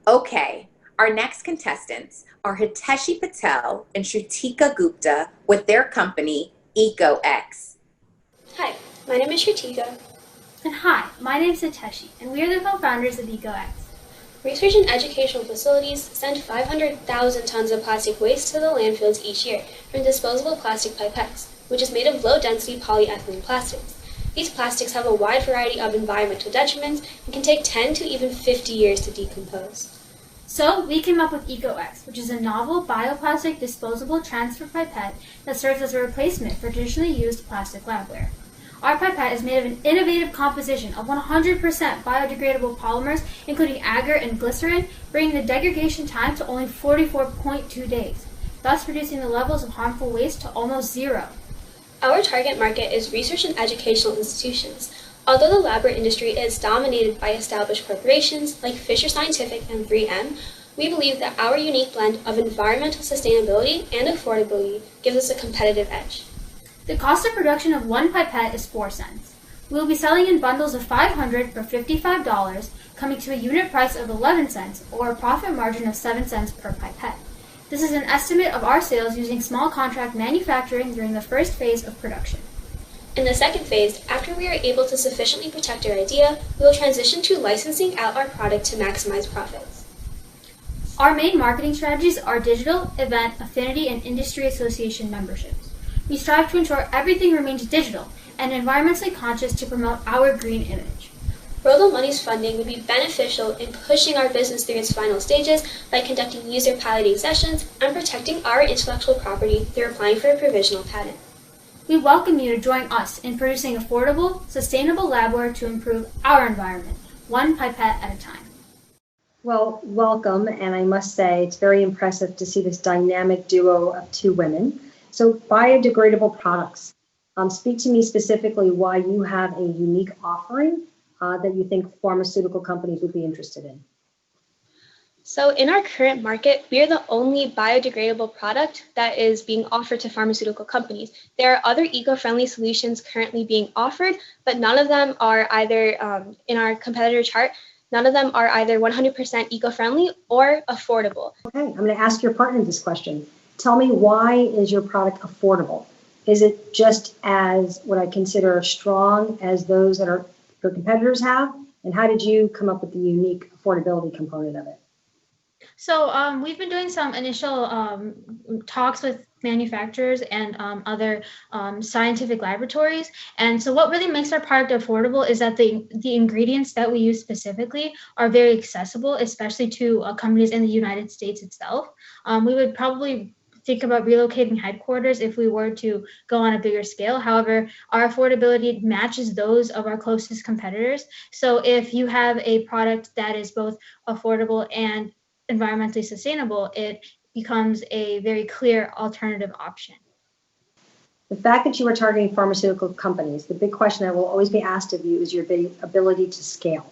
Okay, our next contestants are Hiteshi Patel and Shrutika Gupta with their company, EcoX. Hi, my name is Shrutika. And hi, my name is Hiteshi, and we are the co-founders of EcoX. Research and educational facilities send 500,000 tons of plastic waste to the landfills each year from disposable plastic pipettes, which is made of low-density polyethylene plastics. These plastics have a wide variety of environmental detriments and can take 10 to even 50 years to decompose. So we came up with EcoX, which is a novel bioplastic disposable transfer pipette that serves as a replacement for traditionally used plastic labware. Our pipette is made of an innovative composition of 100% biodegradable polymers, including agar and glycerin, bringing the degradation time to only 44.2 days, thus reducing the levels of harmful waste to almost zero. Our target market is research and educational institutions. Although the labware industry is dominated by established corporations like Fisher Scientific and 3M, we believe that our unique blend of environmental sustainability and affordability gives us a competitive edge. The cost of production of one pipette is 4 cents. We will be selling in bundles of 500 for $55, coming to a unit price of 11 cents, or a profit margin of 7 cents per pipette. This is an estimate of our sales using small contract manufacturing during the first phase of production. In the second phase, after we are able to sufficiently protect our idea, we will transition to licensing out our product to maximize profits. Our main marketing strategies are digital, event, affinity, and industry association memberships. We strive to ensure everything remains digital and environmentally conscious to promote our green image. World of Money's funding would be beneficial in pushing our business through its final stages by conducting user piloting sessions and protecting our intellectual property through applying for a provisional patent. We welcome you to join us in producing affordable, sustainable labware to improve our environment, one pipette at a time. Well, welcome, and I must say it's very impressive to see this dynamic duo of two women. So, biodegradable products. Speak to me specifically why you have a unique offering that you think pharmaceutical companies would be interested in. So in our current market, we are the only biodegradable product that is being offered to pharmaceutical companies. There are other eco-friendly solutions currently being offered, but none of them are either, in our competitor chart, none of them are either 100% eco-friendly or affordable. Okay, I'm going to ask your partner this question. Tell me, why is your product affordable? Is it just as what I consider strong as those that your competitors have? And how did you come up with the unique affordability component of it? So we've been doing some initial talks with manufacturers and other scientific laboratories. And so what really makes our product affordable is that the ingredients that we use specifically are very accessible, especially to companies in the United States itself. We would probably think about relocating headquarters if we were to go on a bigger scale. However, our affordability matches those of our closest competitors. So if you have a product that is both affordable and environmentally sustainable, it becomes a very clear alternative option. The fact that you are targeting pharmaceutical companies, the big question that will always be asked of you is your ability to scale.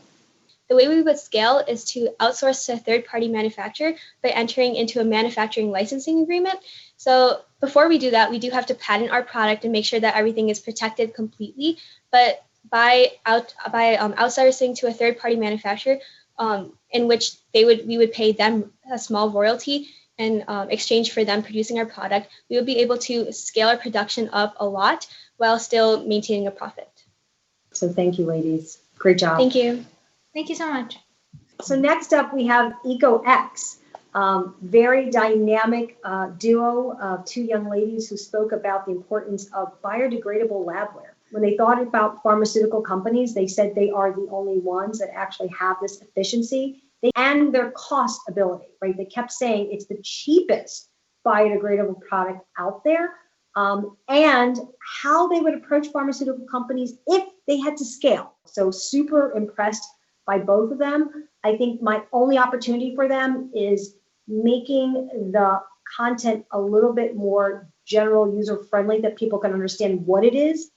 The way we would scale is to outsource to a third-party manufacturer by entering into a manufacturing licensing agreement. So before we do that, we do have to patent our product and make sure that everything is protected completely. But by outsourcing to a third-party manufacturer, in which we would pay them a small royalty in exchange for them producing our product, we would be able to scale our production up a lot while still maintaining a profit. So thank you, ladies. Great job. Thank you. Thank you so much. So next up, we have EcoX, very dynamic duo of two young ladies who spoke about the importance of biodegradable labware. When they thought about pharmaceutical companies, they said they are the only ones that actually have this efficiency and their cost ability, right? They kept saying it's the cheapest biodegradable product out there, and how they would approach pharmaceutical companies if they had to scale. So super impressed by both of them. I think my only opportunity for them is making the content a little bit more general, user-friendly, that people can understand what it is.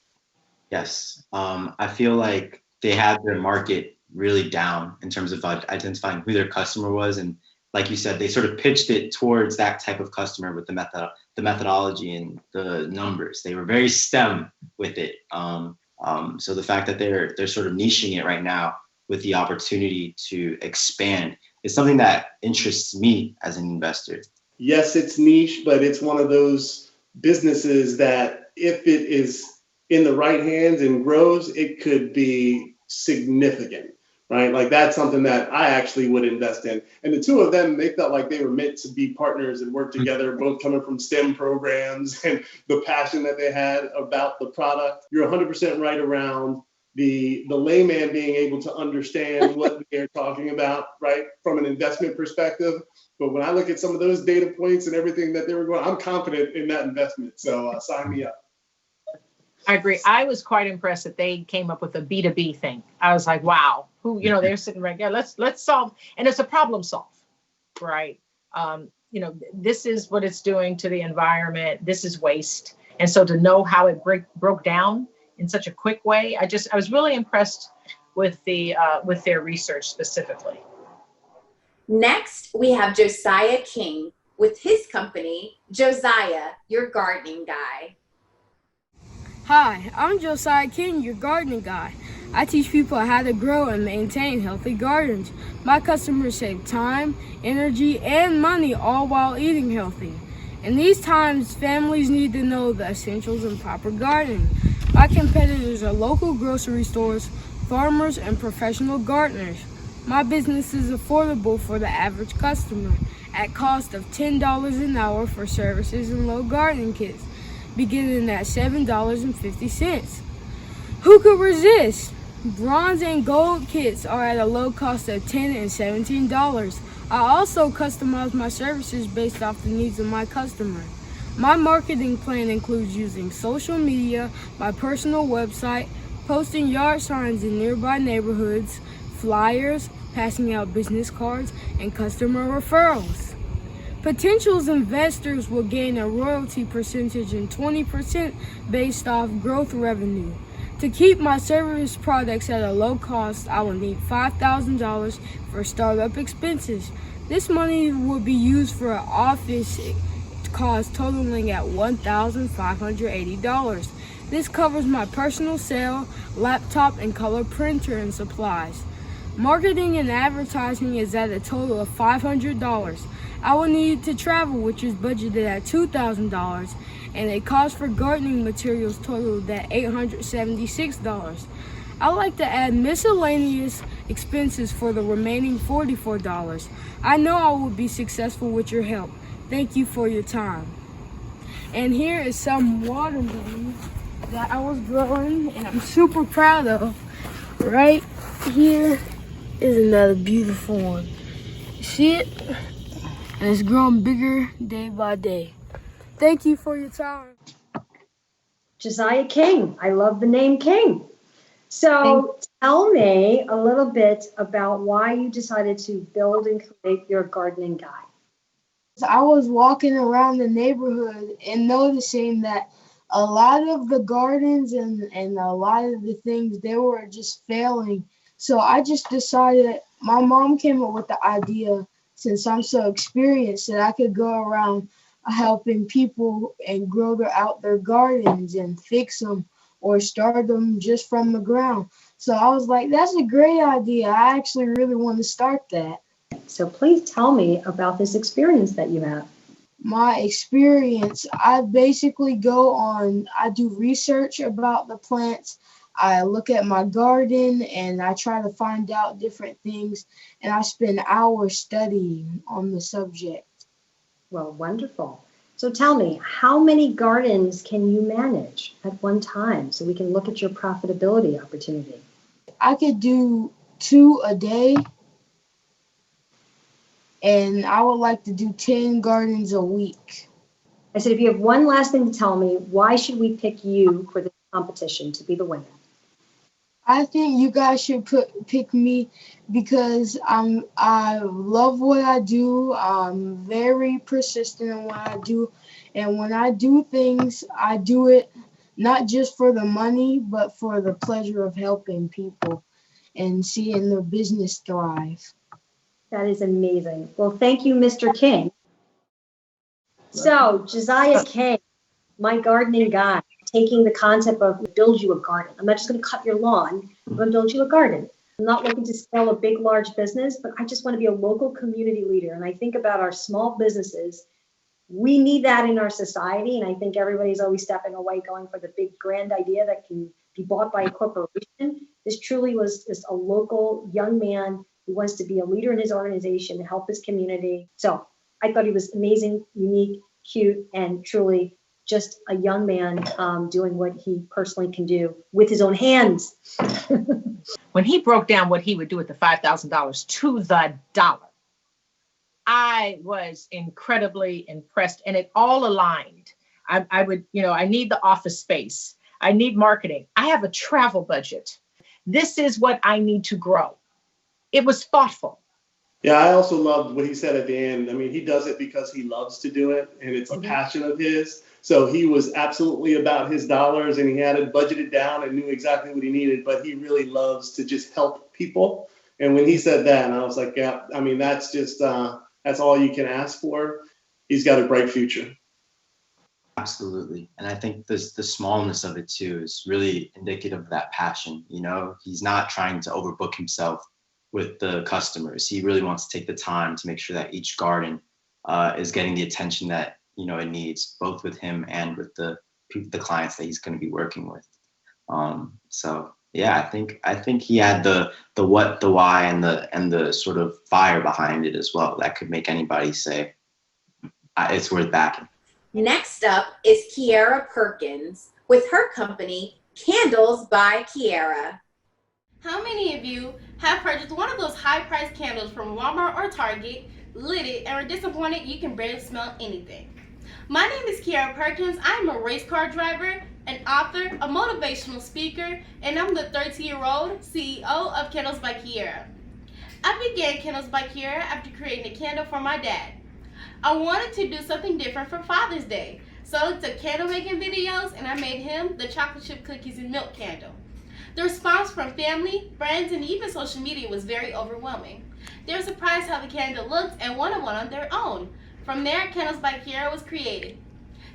Yes, I feel like they had their market really down in terms of identifying who their customer was. And like you said, they sort of pitched it towards that type of customer with the methodology and the numbers. They were very STEM with it. So the fact that they're sort of niching it right now with the opportunity to expand is something that interests me as an investor. Yes, it's niche, but it's one of those businesses that if it is in the right hands and grows, it could be significant, right? Like that's something that I actually would invest in. And the two of them, they felt like they were meant to be partners and work together, both coming from STEM programs and the passion that they had about the product. You're 100% right around the layman being able to understand what they're talking about, right, from an investment perspective. But when I look at some of those data points and everything that they were going, I'm confident in that investment. So sign me up. I agree. I was quite impressed that they came up with a B2B thing. I was like, wow, they're sitting right there. Let's solve. And it's a problem solve, right? This is what it's doing to the environment. This is waste. And so to know how it broke down in such a quick way, I was really impressed with their research specifically. Next, we have Josiah King with his company, Josiah, your gardening guy. Hi, I'm Josiah King, your gardening guy. I teach people how to grow and maintain healthy gardens. My customers save time, energy, and money, all while eating healthy. In these times, families need to know the essentials of proper gardening. My competitors are local grocery stores, farmers, and professional gardeners. My business is affordable for the average customer, at cost of $10 an hour for services and low gardening kits, beginning at $7.50. Who could resist? Bronze and gold kits are at a low cost of $10 and $17. I also customize my services based off the needs of my customer. My marketing plan includes using social media, my personal website, posting yard signs in nearby neighborhoods, flyers, passing out business cards, and customer referrals. Potential investors will gain a royalty percentage and 20% based off growth revenue. To keep my service products at a low cost, I will need $5,000 for startup expenses. This money will be used for an office cost totaling at $1,580. This covers my personal cell, laptop, and color printer and supplies. Marketing and advertising is at a total of $500. I will need to travel, which is budgeted at $2,000, and a cost for gardening materials totaled at $876. I would like to add miscellaneous expenses for the remaining $44. I know I will be successful with your help. Thank you for your time. And here is some watermelon that I was growing and I'm super proud of. Right here is another beautiful one. You see it? And it's growing bigger day by day. Thank you for your time. Josiah King. I love the name King. So tell me a little bit about why you decided to build and create your gardening guide. I was walking around the neighborhood and noticing that a lot of the gardens and a lot of the things, they were just failing. So I just decided, my mom came up with the idea, since I'm so experienced, that I could go around helping people and grow out their gardens and fix them or start them just from the ground. So I was like, that's a great idea. I actually really want to start that. So please tell me about this experience that you have. My experience, I basically I do research about the plants. I look at my garden and I try to find out different things, and I spend hours studying on the subject. Well, wonderful. So tell me, how many gardens can you manage at one time so we can look at your profitability opportunity? I could do 2 a day. And I would like to do 10 gardens a week. I said, if you have one last thing to tell me, why should we pick you for the competition to be the winner? I think you guys should pick me because I love what I do. I'm very persistent in what I do. And when I do things, I do it not just for the money, but for the pleasure of helping people and seeing their business thrive. That is amazing. Well, thank you, Mr. King. So, Josiah King, my gardening guide, taking the concept of build you a garden. I'm not just going to cut your lawn, I'm going to build you a garden. I'm not looking to scale a big, large business, but I just want to be a local community leader. And I think about our small businesses. We need that in our society. And I think everybody's always stepping away, going for the big, grand idea that can be bought by a corporation. This truly was just a local young man who wants to be a leader in his organization and help his community. So I thought he was amazing, unique, cute, and truly just a young man doing what he personally can do with his own hands. When he broke down what he would do with the $5,000 to the dollar, I was incredibly impressed, and it all aligned. I need the office space. I need marketing. I have a travel budget. This is what I need to grow. It was thoughtful. Yeah, I also loved what he said at the end. I mean, he does it because he loves to do it, and it's a passion of his. So he was absolutely about his dollars, and he had it budgeted down and knew exactly what he needed, but he really loves to just help people. And when he said that, I was like, yeah, I mean, that's just, that's all you can ask for. He's got a bright future. Absolutely. And I think the smallness of it too is really indicative of that passion. You know, he's not trying to overbook himself with the customers. He really wants to take the time to make sure that each garden is getting the attention that, you know, it needs, both with him and with the clients that he's going to be working with. So Yeah, I think he had the what, the why, and the sort of fire behind it as well. That could make anybody say it's worth backing. Next up is Kierra Perkins with her company, Kandles by Kierra. How many of you have purchased one of those high-priced candles from Walmart or Target, lit it, and were disappointed you can barely smell anything? My name is Kierra Perkins. I'm a race car driver, an author, a motivational speaker, and I'm the 13-year-old CEO of Kandles by Kierra. I began Kandles by Kierra after creating a candle for my dad. I wanted to do something different for Father's Day, so I looked at candle making videos and I made him the chocolate chip cookies and milk candle. The response from family, friends, and even social media was very overwhelming. They were surprised how the candle looked and wanted one on their own. From there, Kandles by Kierra was created.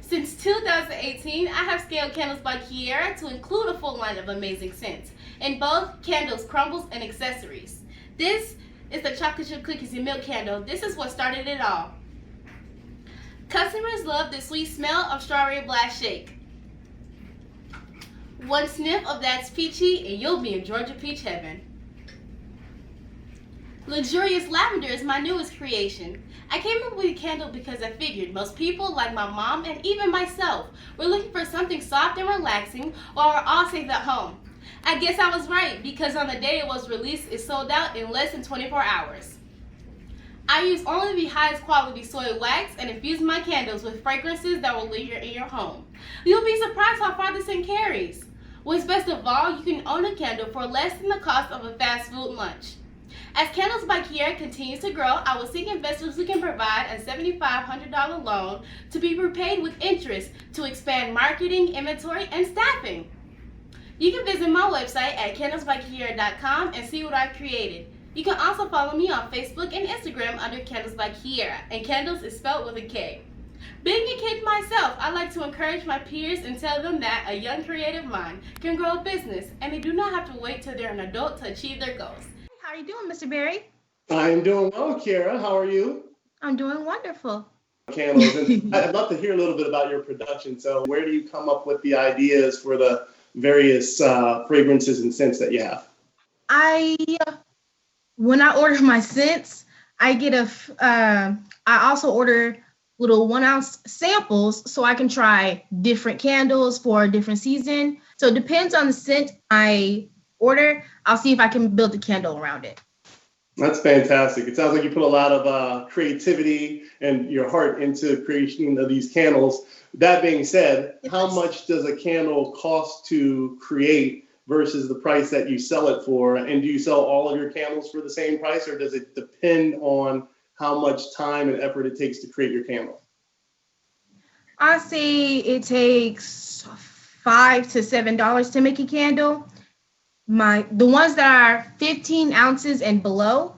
Since 2018, I have scaled Kandles by Kierra to include a full line of amazing scents in both candles, crumbles, and accessories. This is the chocolate chip cookies and milk candle. This is what started it all. Customers love the sweet smell of strawberry blast shake. One sniff of that's peachy and you'll be in Georgia peach heaven. Luxurious lavender is my newest creation. I came up with a candle because I figured most people, like my mom and even myself, were looking for something soft and relaxing while we're all safe at home. I guess I was right, because on the day it was released, it sold out in less than 24 hours. I use only the highest quality soy wax and infuse my candles with fragrances that will linger in your home. You'll be surprised how far the scent carries. What's best of all, you can own a candle for less than the cost of a fast food lunch. As Kandles by Kierra continues to grow, I will seek investors who can provide a $7,500 loan to be repaid with interest to expand marketing, inventory, and staffing. You can visit my website at kandlesbykierra.com and see what I've created. You can also follow me on Facebook and Instagram under Kandles by Kierra, and Kandles is spelled with a K. Being a kid myself, I like to encourage my peers and tell them that a young creative mind can grow a business, and they do not have to wait till they're an adult to achieve their goals. How are you doing, Mr. Berry? I am doing well, Kierra. How are you? I'm doing wonderful. Candles. And I'd love to hear a little bit about your production. So where do you come up with the ideas for the various fragrances and scents that you have? When I order my scents, I also order little 1 ounce samples so I can try different candles for a different season. So it depends on the scent I order. I'll see if I can build a candle around it. That's fantastic. It sounds like you put a lot of creativity and your heart into creation of these candles. That being said, how much does a candle cost to create versus the price that you sell it for? And do you sell all of your candles for the same price, or does it depend on how much time and effort it takes to create your candle? I say it takes $5 to $7 to make a candle. The ones that are 15 ounces and below,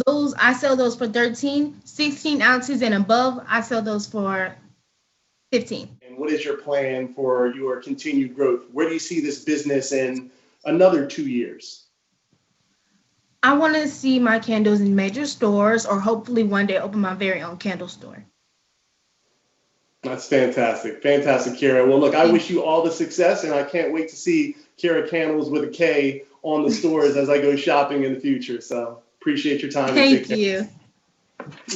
those I sell those for 13. 16 ounces and above, I sell those for 15. And what is your plan for your continued growth? Where do you see this business in another 2 years? I want to see my candles in major stores, or hopefully one day open my very own candle store. That's fantastic. Fantastic, Kierra. Well, look, I wish you all the success, and I can't wait to see Kierra Candles with a K on the stores as I go shopping in the future. So appreciate your time. Thank you.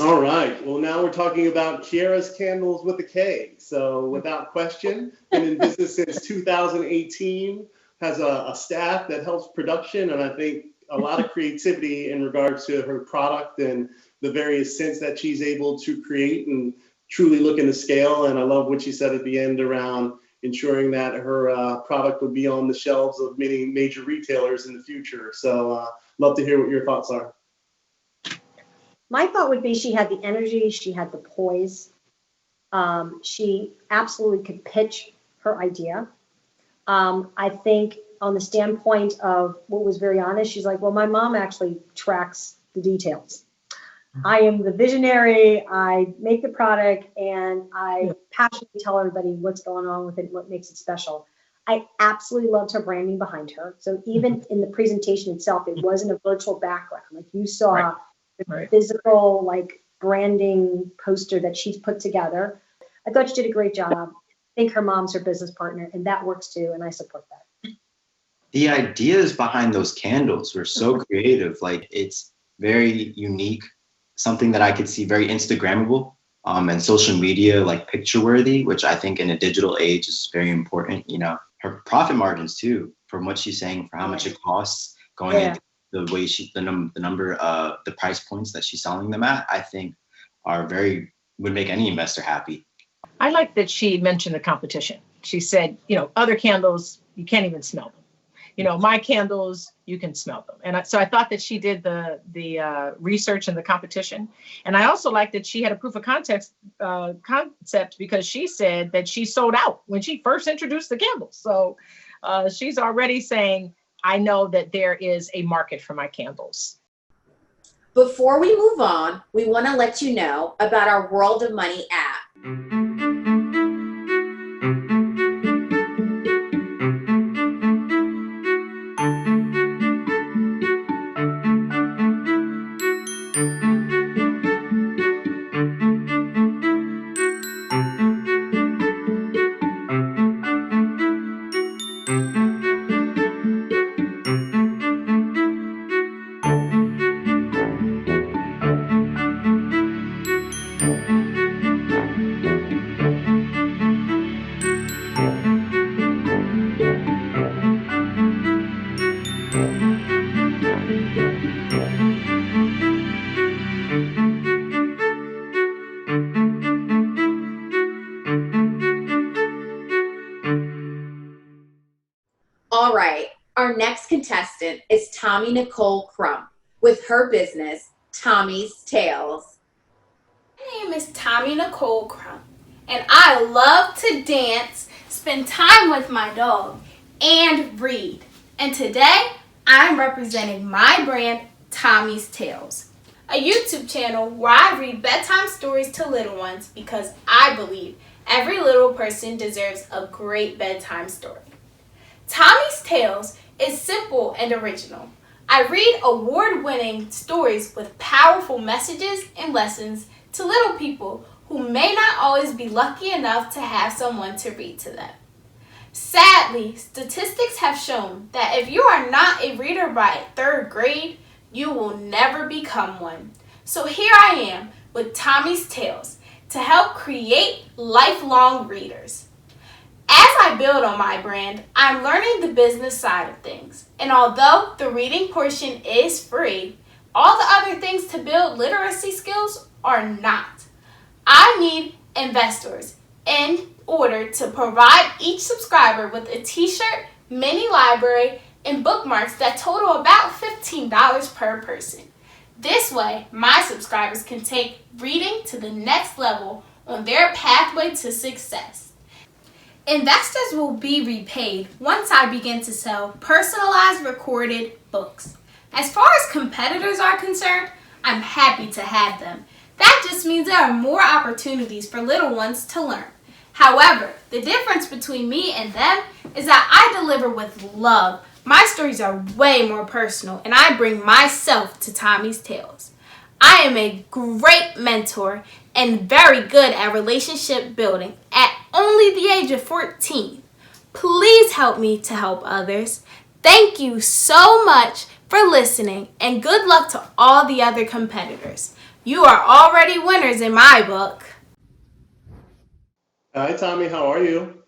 All right. Well, now we're talking about Kierra's Candles with a K. So without question, been in business since 2018, has a staff that helps production, and I think a lot of creativity in regards to her product and the various scents that she's able to create, and truly looking to scale. And I love what she said at the end around ensuring that her product would be on the shelves of many major retailers in the future. So love to hear what your thoughts are. My thought would be she had the energy, she had the poise. She absolutely could pitch her idea. I think on the standpoint of what was very honest, she's like, well, my mom actually tracks the details. I am the visionary, I make the product, and I passionately tell everybody what's going on with it, what makes it special. I absolutely loved her branding behind her. So even in the presentation itself, it wasn't a virtual background. Like you saw the physical branding poster that she's put together. I thought she did a great job. I think her mom's her business partner, and that works too, and I support that. the ideas behind those candles were so creative. Like, it's very unique, something that I could see very Instagrammable, and social media, like picture worthy, which I think in a digital age is very important. You know, her profit margins too, from what she's saying, for how much it costs going into the way the price points that she's selling them at, I think would make any investor happy. I like that she mentioned the competition. She said, other candles, you can't even smell them. My candles, you can smell them. And so I thought that she did the research and the competition. And I also like that she had a proof of concept because she said that she sold out when she first introduced the candles. So she's already saying, I know that there is a market for my candles. Before we move on, we want to let you know about our World of Money app. All right, our next contestant is Tommy Nicole Crump with her business, Tommy's Tales. My name is Tommy Nicole Crump, and I love to dance, spend time with my dog, and read. And today, I'm representing my brand, Tommy's Tales, a YouTube channel where I read bedtime stories to little ones because I believe every little person deserves a great bedtime story. Tommy's Tales is simple and original. I read award-winning stories with powerful messages and lessons to little people who may not always be lucky enough to have someone to read to them. Sadly, statistics have shown that if you are not a reader by 3rd grade, you will never become one. So here I am with Tommy's Tales to help create lifelong readers. As I build on my brand, I'm learning the business side of things. And although the reading portion is free, all the other things to build literacy skills are not. I need investors in order to provide each subscriber with a t-shirt, mini library, and bookmarks that total about $15 per person. This way, my subscribers can take reading to the next level on their pathway to success. Investors will be repaid once I begin to sell personalized recorded books. As far as competitors are concerned, I'm happy to have them. That just means there are more opportunities for little ones to learn. However, the difference between me and them is that I deliver with love. My stories are way more personal, and I bring myself to Tommy's Tales. I am a great mentor and very good at relationship building at only the age of 14. Please help me to help others. Thank you so much for listening, and good luck to all the other competitors. You are already winners in my book. Hi, Tommy. How are you?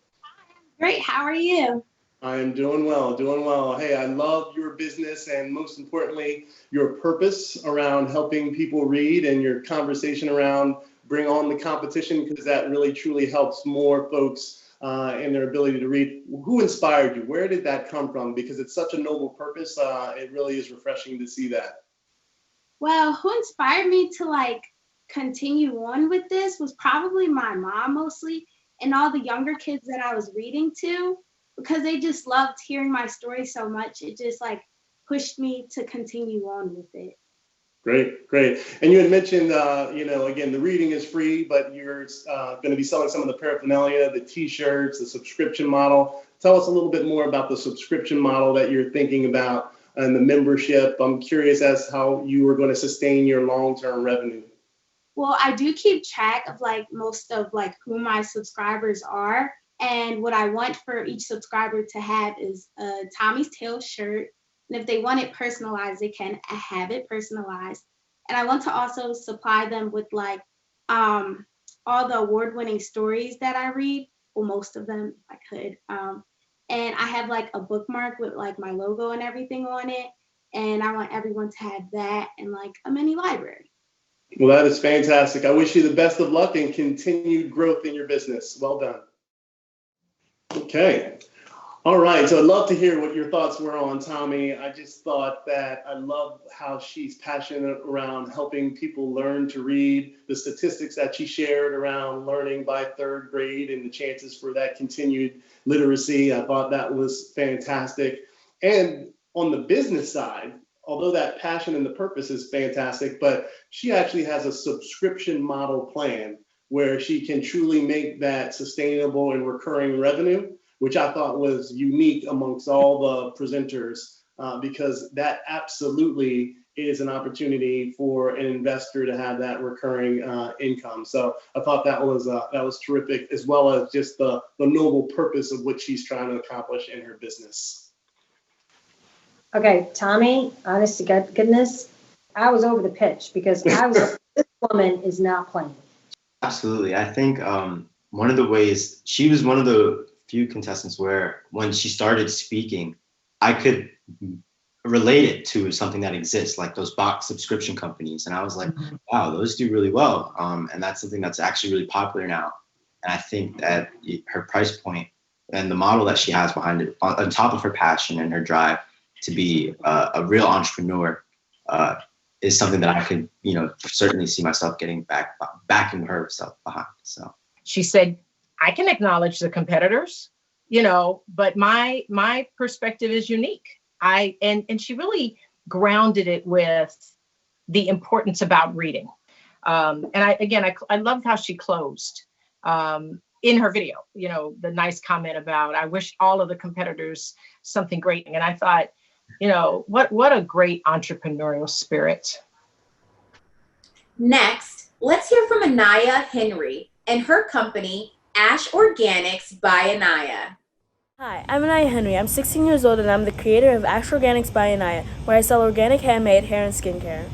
Great. How are you? I am doing well, doing well. Hey, I love your business and most importantly, your purpose around helping people read and your conversation around bring on the competition, because that really truly helps more folks in their ability to read. Who inspired you? Where did that come from? Because it's such a noble purpose. It really is refreshing to see that. Well, who inspired me to continue on with this was probably my mom mostly, and all the younger kids that I was reading to, because they just loved hearing my story so much. It just pushed me to continue on with it. Great, great. And you had mentioned, again, the reading is free, but you're going to be selling some of the paraphernalia, the t-shirts, the subscription model. Tell us a little bit more about the subscription model that you're thinking about and the membership. I'm curious as how you are going to sustain your long-term revenue. Well, I do keep track of most of who my subscribers are. And what I want for each subscriber to have is a Tommy's Tale shirt. And if they want it personalized, they can have it personalized. And I want to also supply them with like all the award-winning stories that I read, well, most of them, if I could. And I have like a bookmark with like my logo and everything on it. And I want everyone to have that and like a mini library. Well, that is fantastic. I wish you the best of luck and continued growth in your business. Well done. Okay. All right. So I'd love to hear what your thoughts were on Tommy. I just thought that I love how she's passionate around helping people learn to read, the statistics that she shared around learning by third grade and the chances for that continued literacy. I thought that was fantastic. And on the business side, although that passion and the purpose is fantastic, but she actually has a subscription model plan where she can truly make that sustainable and recurring revenue, which I thought was unique amongst all the presenters, because that absolutely is an opportunity for an investor to have that recurring income. So I thought that was terrific, as well as just the noble purpose of what she's trying to accomplish in her business. Okay, Tommy, honest to goodness, I was over the pitch because I was like, this woman is not playing. Absolutely. I think one of the ways, she was one of the few contestants where when she started speaking, I could relate it to something that exists, like those box subscription companies. And I was like, wow, those do really well. And that's something that's actually really popular now. And I think that her price point and the model that she has behind it, on top of her passion and her drive to be a real entrepreneur, is something that I could, certainly see myself backing herself behind. So she said, I can acknowledge the competitors, but my perspective is unique. And she really grounded it with the importance about reading. And I loved how she closed in her video, the nice comment about, I wish all of the competitors something great. And I thought, what a great entrepreneurial spirit. Next, let's hear from Anaya Henry and her company, Ash Organics by Anaya. Hi, I'm Anaya Henry. I'm 16 years old and I'm the creator of Ash Organics by Anaya, where I sell organic handmade hair and skincare.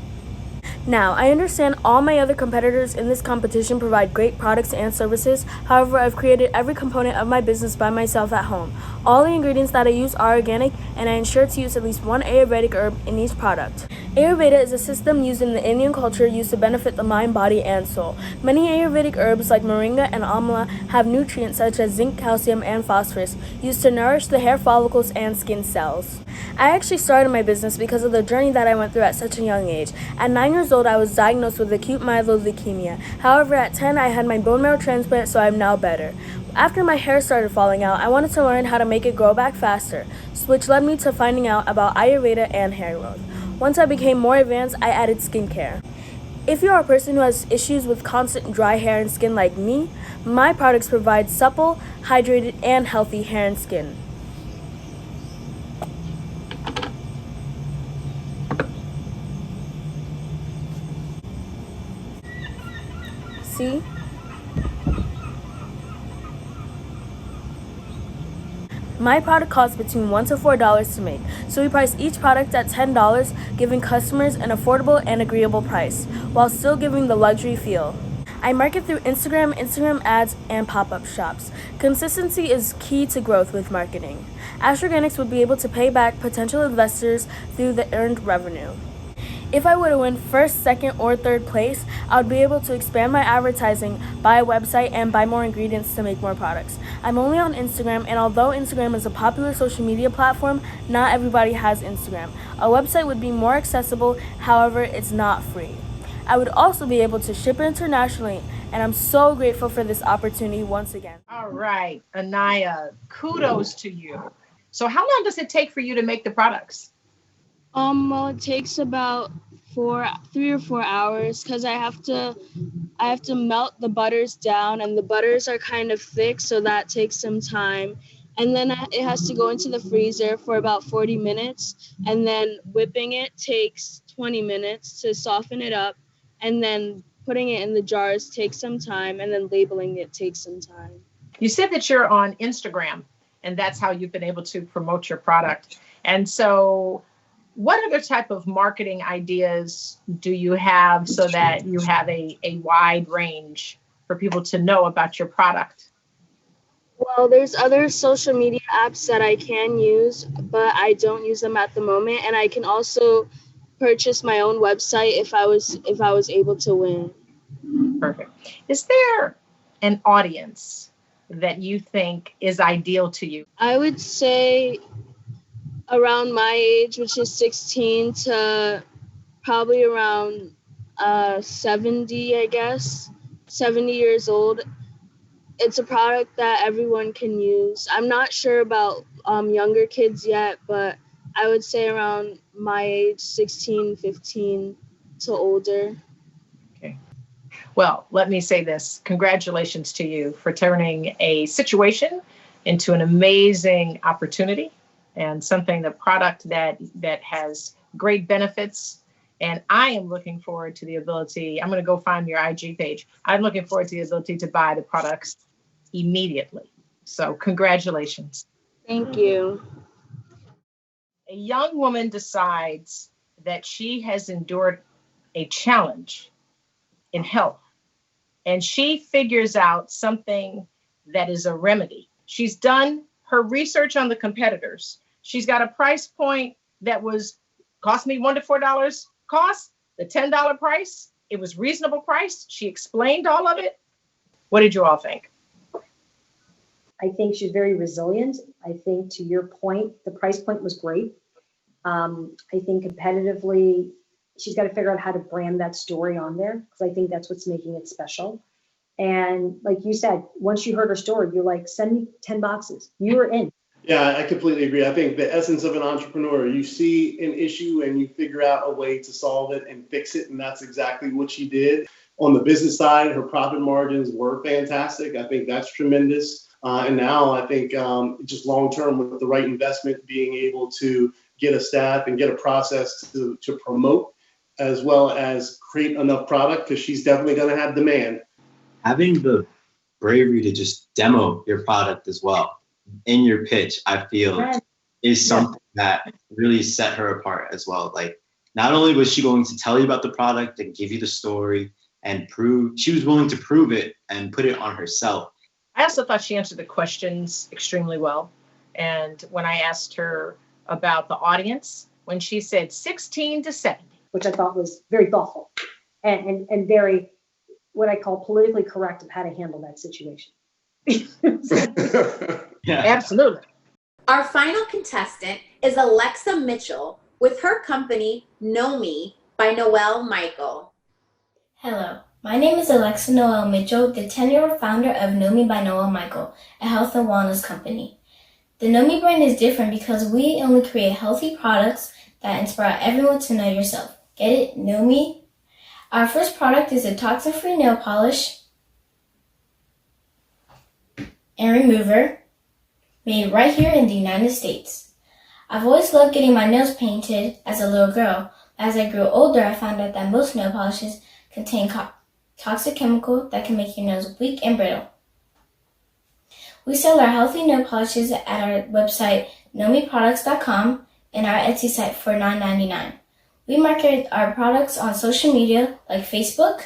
Now, I understand all my other competitors in this competition provide great products and services. However, I've created every component of my business by myself at home. All the ingredients that I use are organic, and I ensure to use at least one Ayurvedic herb in each product. Ayurveda is a system used in the Indian culture used to benefit the mind, body, and soul. Many Ayurvedic herbs like moringa and amla have nutrients such as zinc, calcium, and phosphorus used to nourish the hair follicles and skin cells. I actually started my business because of the journey that I went through at such a young age. At 9 years old, I was diagnosed with acute myeloid leukemia. However, at 10, I had my bone marrow transplant, so I'm now better. After my hair started falling out, I wanted to learn how to make it grow back faster, which led me to finding out about Ayurveda and hair growth. Once I became more advanced, I added skincare. If you are a person who has issues with constant dry hair and skin like me, my products provide supple, hydrated, and healthy hair and skin. See? My product costs between $1 to $4 to make, so we price each product at $10, giving customers an affordable and agreeable price, while still giving the luxury feel. I market through Instagram ads, and pop-up shops. Consistency is key to growth with marketing. Ash Organics would be able to pay back potential investors through the earned revenue. If I were to win first, second, or third place, I would be able to expand my advertising, buy a website, and buy more ingredients to make more products. I'm only on Instagram, and although Instagram is a popular social media platform, not everybody has Instagram. A website would be more accessible, however, it's not free. I would also be able to ship internationally, and I'm so grateful for this opportunity once again. All right, Anaya, kudos to you. So how long does it take for you to make the products? Well, it takes about 3 or 4 hours because I have to melt the butters down, and the butters are kind of thick, so that takes some time. And then it has to go into the freezer for about 40 minutes, and then whipping it takes 20 minutes to soften it up, and then putting it in the jars takes some time, and then labeling it takes some time. You said that you're on Instagram, and that's how you've been able to promote your product. And so what other type of marketing ideas do you have so that you have a wide range for people to know about your product? Well, there's other social media apps that I can use, but I don't use them at the moment. And I can also purchase my own website if I was able to win. Perfect. Is there an audience that you think is ideal to you? I would say around my age, which is 16 to probably around 70, I guess, 70 years old. It's a product that everyone can use. I'm not sure about younger kids yet, but I would say around my age, 16, 15 to older. Okay. Well, let me say this. Congratulations to you for turning a situation into an amazing opportunity and something, the product that has great benefits. And I am looking forward to the ability, I'm going to go find your IG page. I'm looking forward to the ability to buy the products immediately. So congratulations. Thank you. A young woman decides that she has endured a challenge in health, and she figures out something that is a remedy. She's done her research on the competitors. She's got a price point that cost me $1 to $4 cost, the $10 price. It was reasonable price. She explained all of it. What did you all think? I think she's very resilient. I think, to your point, the price point was great. I think competitively, she's got to figure out how to brand that story on there, because I think that's what's making it special. And like you said, once you heard her story, you're like, send me 10 boxes. You were in. Yeah, I completely agree. I think the essence of an entrepreneur, you see an issue and you figure out a way to solve it and fix it. And that's exactly what she did. On the business side, her profit margins were fantastic. I think that's tremendous. And now I think just long term, with the right investment, being able to get a staff and get a process to promote, as well as create enough product, because she's definitely going to have demand. Having the bravery to just demo your product as well in your pitch, I feel is something that really set her apart as well. Like, not only was she going to tell you about the product and give you the story and she was willing to prove it and put it on herself. I also thought she answered the questions extremely well. And when I asked her about the audience, when she said 16 to 70, which I thought was very thoughtful and very, what I call, politically correct of how to handle that situation. Yeah, absolutely. Our final contestant is Alexa Mitchell with her company, Know Me by Noel Michael. Hello, my name is Alexa Noel Mitchell, the 10-year-old founder of Know Me by Noel Michael, a health and wellness company. The Know Me brand is different because we only create healthy products that inspire everyone to know yourself. Get it? Know Me? Our first product is a toxin-free nail polish and remover made right here in the United States. I've always loved getting my nails painted as a little girl. As I grew older, I found out that most nail polishes contain toxic chemical that can make your nails weak and brittle. We sell our healthy nail polishes at our website, knowmeproducts.com, and our Etsy site for $9.99. We market our products on social media like Facebook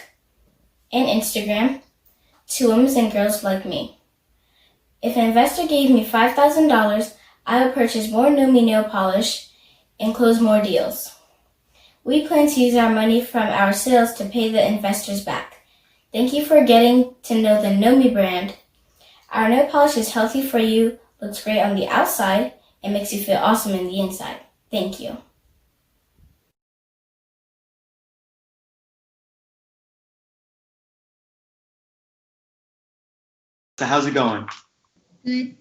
and Instagram to women and girls like me. If an investor gave me $5,000, I would purchase more Know Me nail polish and close more deals. We plan to use our money from our sales to pay the investors back. Thank you for getting to know the Know Me brand. Our nail polish is healthy for you, looks great on the outside, and makes you feel awesome in the inside. Thank you. So how's it going? Good.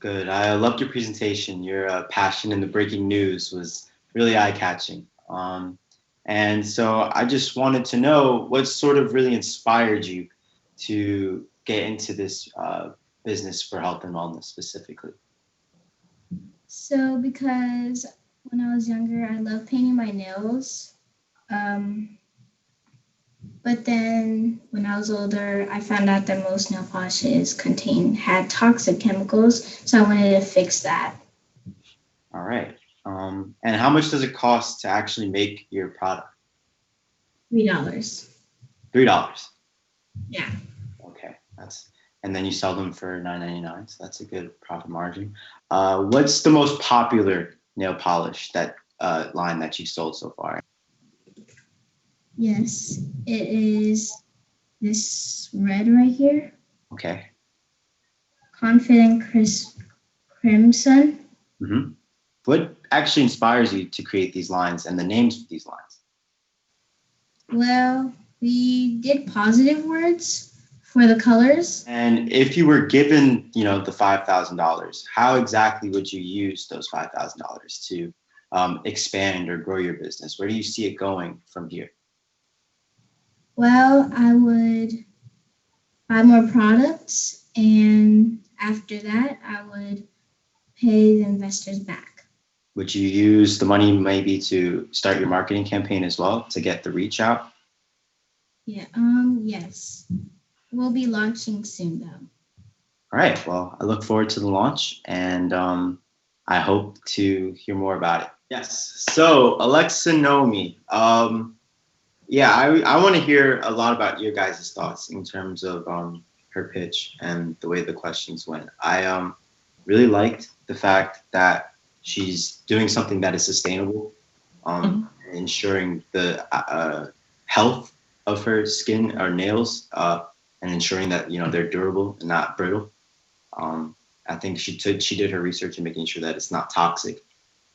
Good. I loved your presentation. Your passion in the breaking news was really eye-catching. And so I just wanted to know what sort of really inspired you to get into this business for health and wellness specifically. So because when I was younger, I loved painting my nails. But then when I was older, I found out that most nail polishes had toxic chemicals, so I wanted to fix that. All right. And how much does it cost to actually make your product? $3. $3. Yeah. Okay. And then you sell them for $9.99, so that's a good profit margin. What's the most popular nail polish line that you've sold so far? Yes, it is this red right here. Okay. Confident Crimson. Mm-hmm. What actually inspires you to create these lines and the names of these lines? Well, we did positive words for the colors. And if you were given, the $5,000, how exactly would you use those $5,000 to expand or grow your business? Where do you see it going from here? Well, I would buy more products, and after that, I would pay the investors back. Would you use the money maybe to start your marketing campaign as well to get the reach out? Yeah, yes. We'll be launching soon, though. All right. Well, I look forward to the launch, and I hope to hear more about it. Yes. So, Alexa Nomi, I want to hear a lot about your guys' thoughts in terms of her pitch and the way the questions went. I really liked the fact that she's doing something that is sustainable, ensuring the health of her skin or nails, and ensuring that they're durable and not brittle. I think she did her research in making sure that it's not toxic,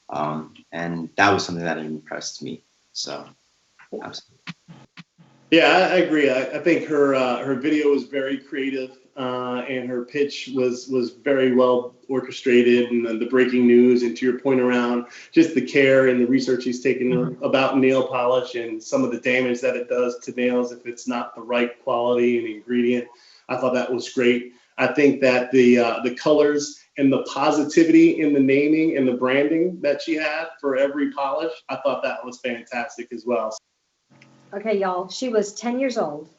and that was something that impressed me. So, absolutely. Yeah, I agree. I think her video was very creative, and her pitch was very well orchestrated, and the breaking news, and to your point around just the care and the research he's taken about nail polish and some of the damage that it does to nails if it's not the right quality and ingredient. I thought that was great. I think that the colors and the positivity in the naming and the branding that she had for every polish, I thought that was fantastic as well. Okay, y'all, she was 10 years old.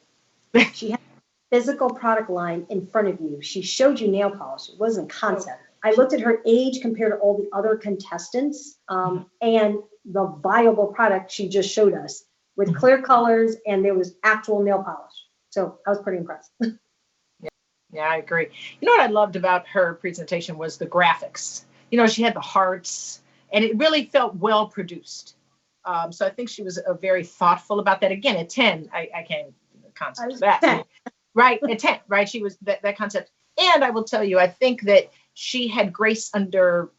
She had a physical product line in front of you. She showed you nail polish. It wasn't a concept. I looked at her age compared to all the other contestants, and the viable product she just showed us with clear colors, and there was actual nail polish. So I was pretty impressed. Yeah, I agree. You know what I loved about her presentation was the graphics. She had the hearts, and it really felt well produced. So I think she was very thoughtful about that. Again, at 10, I can't concept of that. 10. Right, at 10, right? She was that concept. And I will tell you, I think that she had grace under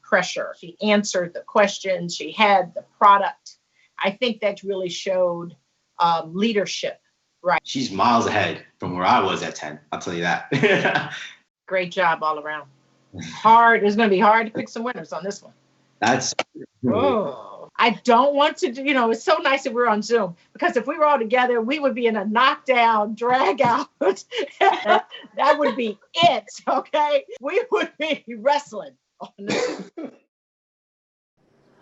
pressure. She answered the questions. She had the product. I think that really showed leadership. Right. She's miles ahead from where I was at 10. I'll tell you that. Great job all around. Hard. It's going to be hard to pick some winners on this one. That's. Oh, I don't want to do, it's so nice that we're on Zoom, because if we were all together, we would be in a knockdown, drag out. That would be it. Okay. We would be wrestling on this.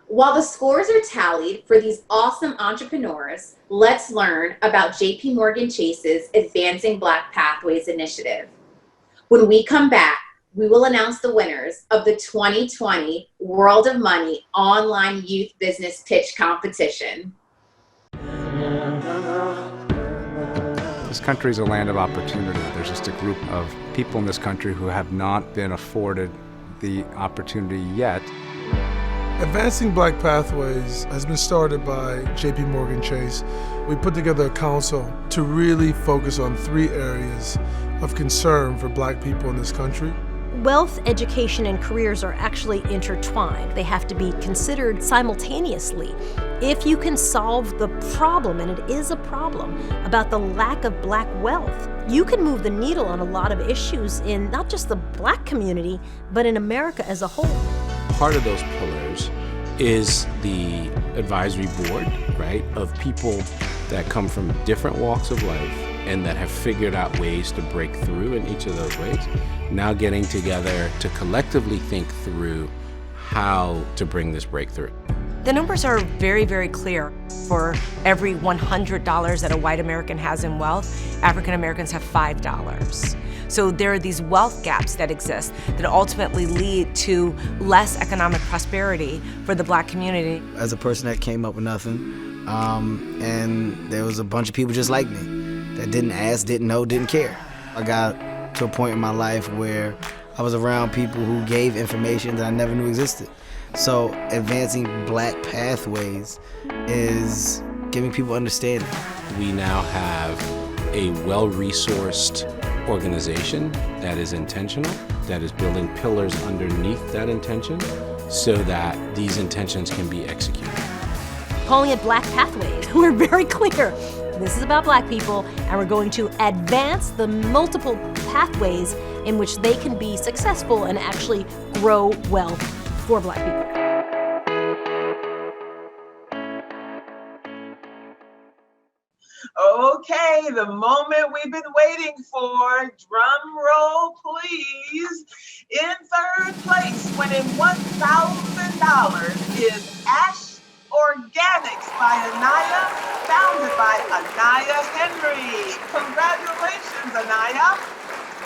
While the scores are tallied for these awesome entrepreneurs, let's learn about JP Morgan Chase's Advancing Black Pathways initiative. When we come back, we will announce the winners of the 2020 World of Money Online Youth Business Pitch Competition. This country is a land of opportunity. There's just a group of people in this country who have not been afforded the opportunity yet. Advancing Black Pathways has been started by JP Morgan Chase. We put together a council to really focus on 3 areas of concern for Black people in this country. Wealth, education, and careers are actually intertwined. They have to be considered simultaneously. If you can solve the problem, and it is a problem, about the lack of Black wealth, you can move the needle on a lot of issues in not just the Black community, but in America as a whole. Part of those pillars is the advisory board, right, of people that come from different walks of life and that have figured out ways to break through in each of those ways, now getting together to collectively think through how to bring this breakthrough. The numbers are very, very clear. For every $100 that a white American has in wealth, African Americans have $5. So there are these wealth gaps that exist that ultimately lead to less economic prosperity for the Black community. As a person that came up with nothing, and there was a bunch of people just like me that didn't ask, didn't know, didn't care. I got to a point in my life where I was around people who gave information that I never knew existed. So advancing Black pathways is giving people understanding. We now have a well-resourced organization that is intentional, that is building pillars underneath that intention so that these intentions can be executed. Calling it Black Pathways, we're very clear. This is about Black people, and we're going to advance the multiple pathways in which they can be successful and actually grow wealth for Black people. Okay, the moment we've been waiting for. Drum roll, please. In third place, winning $1,000 is Ash Organics by Anaya, founded by Anaya Henry. Congratulations, Anaya.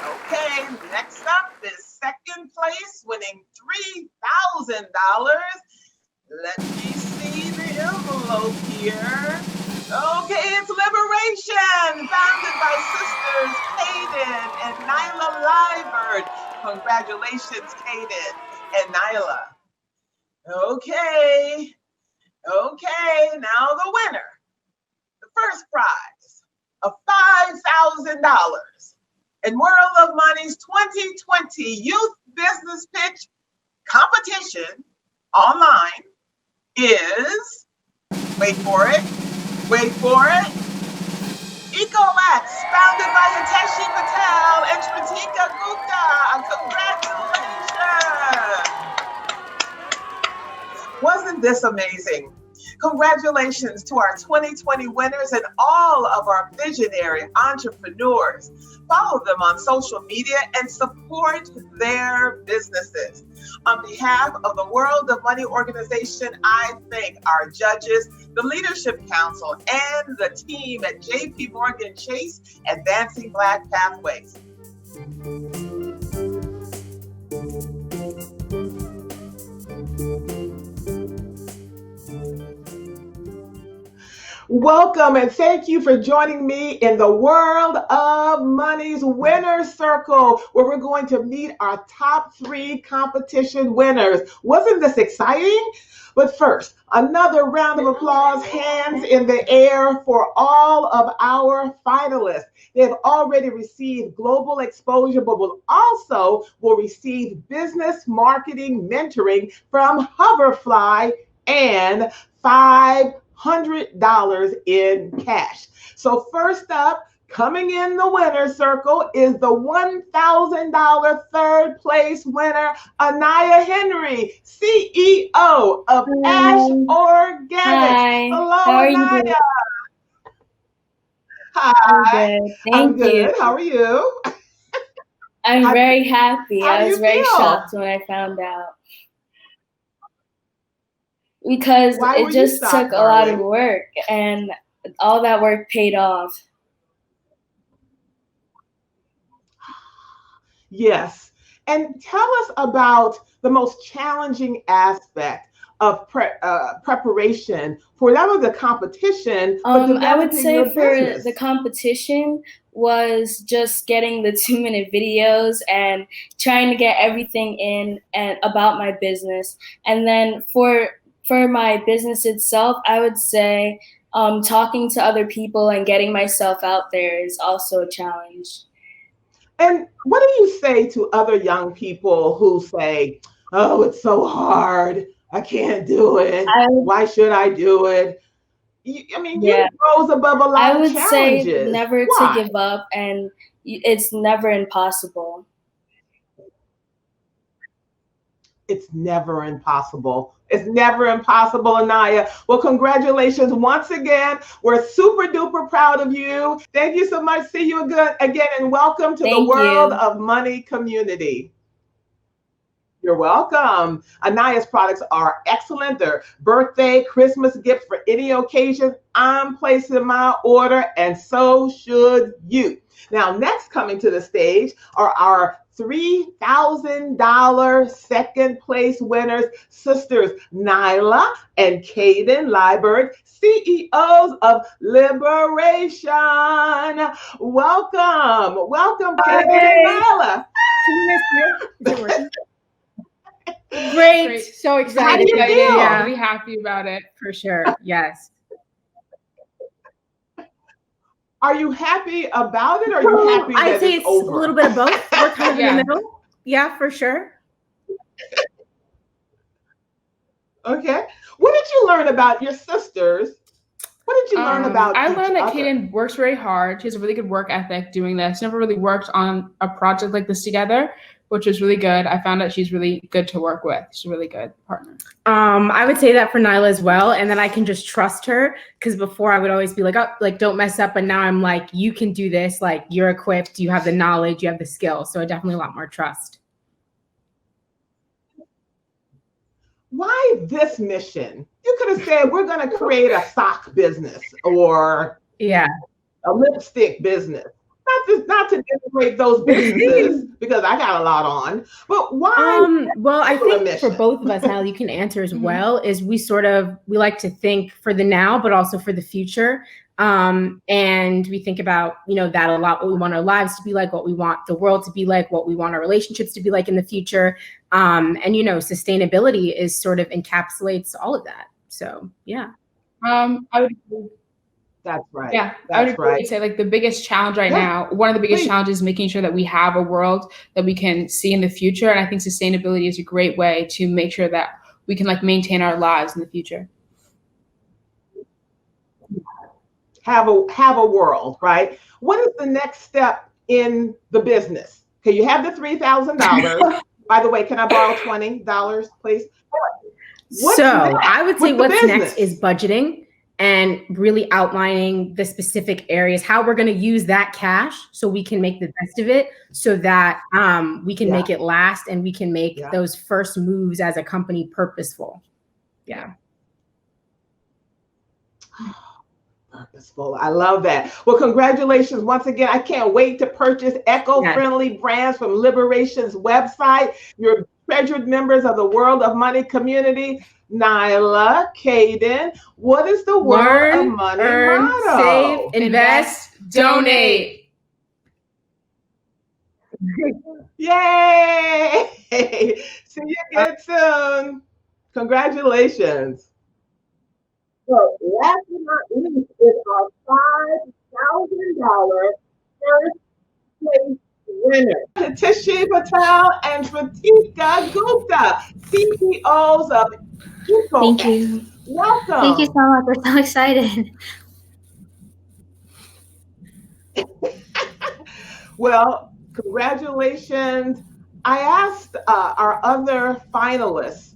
Okay, next up is second place, winning $3,000. Let me see the envelope here. Okay, it's Liberation, founded by sisters Kaden and Nyla Liebert. Congratulations, Kaden and Nyla. Okay, now the winner. The first prize of $5,000 in World of Money's 2020 Youth Business Pitch Competition online is, wait for it, EcoX, founded by Hiteshi Patel and Shratika Gupta. Congratulations! Wasn't this amazing? Congratulations to our 2020 winners and all of our visionary entrepreneurs. Follow them on social media and support their businesses. On behalf of the World of Money organization, I thank our judges, the Leadership Council, and the team at JP Morgan Chase, Advancing Black Pathways. Welcome and thank you for joining me in the World of Money's Winner's Circle, where we're going to meet our top 3 competition winners. Wasn't this exciting? But first, another round of applause, hands in the air for all of our finalists. They've already received global exposure, but will receive business marketing mentoring from Hoverfly and $500 in cash. So first up, coming in the winner's circle is the $1,000 third place winner, Anaya Henry, CEO of Ash Organics. Hi. Hello, How are Anaya. you? Hi. I'm good. I'm Thank you. good. How are you? I'm very happy. How do I was you very feel? shocked when I found out. Because Why were it you just shocked, took a lot of darling? work, and all that work paid off. Yes. And tell us about the most challenging aspect of preparation for not only the competition, but I would developing your say for business. the competition was just getting the 2-minute videos and trying to get everything in and about my business. And then for my business itself, I would say talking to other people and getting myself out there is also a challenge. And what do you say to other young people who say, oh, it's so hard. I can't do it. Why should I do it? You rose above a lot I of would say challenges. never Why? to give up, and it's never impossible. It's never impossible. It's never impossible, Anaya. Well, congratulations once again. We're super duper proud of you. Thank you so much. See you again and welcome to the Thank World you. of Money community. You're welcome. Anaya's products are excellent. They're birthday, Christmas gifts for any occasion. I'm placing my order, and so should you. Now, next coming to the stage are our $3,000 second place winners, sisters Nyla and Kaden Liebert, CEOs of Liberation. Welcome. Welcome, Kaden and Nyla. Is it working? Great. So excited. How do you feel? Yeah, really happy about it for sure. Yes. Are you happy about it, or are you happy that I'd say it's it's over? a little bit of both. We're kind of in the middle. Yeah, for sure. Okay. What did you learn about your sisters? What did you learn about I each learned that other? Kaden works very hard. She has a really good work ethic doing this. Never really worked on a project like this together, which was really good. I found out she's really good to work with. She's a really good partner. I would say that for Nyla as well. And then I can just trust her, because before I would always be like, oh, like, don't mess up. But now I'm like, you can do this. Like, you're equipped. You have the knowledge. You have the skill. So definitely a lot more trust. Why this mission? You could have said, we're going to create a sock business or a lipstick business. Not to denigrate those businesses, because I got a lot on. But why? Well, I think for both of us, now you can answer as well, is we like to think for the now, but also for the future. And we think about, that a lot, what we want our lives to be like, what we want the world to be like, what we want our relationships to be like in the future. And, sustainability is sort of encapsulates all of that. So, yeah. I would agree. That's right. Yeah, that's I would right. say like the biggest challenge right now, one of the biggest challenges is making sure that we have a world that we can see in the future. And I think sustainability is a great way to make sure that we can maintain our lives in the future. Have a world, right? What is the next step in the business? Okay, you have the $3,000. By the way, can I borrow $20, please? I would say what's next is budgeting and really outlining the specific areas, how we're going to use that cash so we can make the best of it, so that we can make it last and we can make those first moves as a company purposeful. Yeah. Purposeful. I love that. Well, congratulations once again. I can't wait to purchase eco-friendly brands from Liberation's website. You're treasured members of the World of Money community. Nyla, Kaden, what is the World of Money motto? Save, invest, donate. Yay! See you again soon. Congratulations. So last but not least is our $5,000 first place winner. Tishi Patel and Pratika Gupta, CEOs of Thank you. Welcome. Thank you so much. We're so excited. Well, congratulations. I asked our other finalists,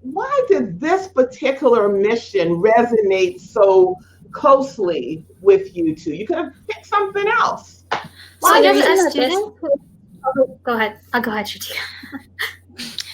why did this particular mission resonate so closely with you two? You could have picked something else. Why as students? Go ahead. I'll go ahead, Shatika.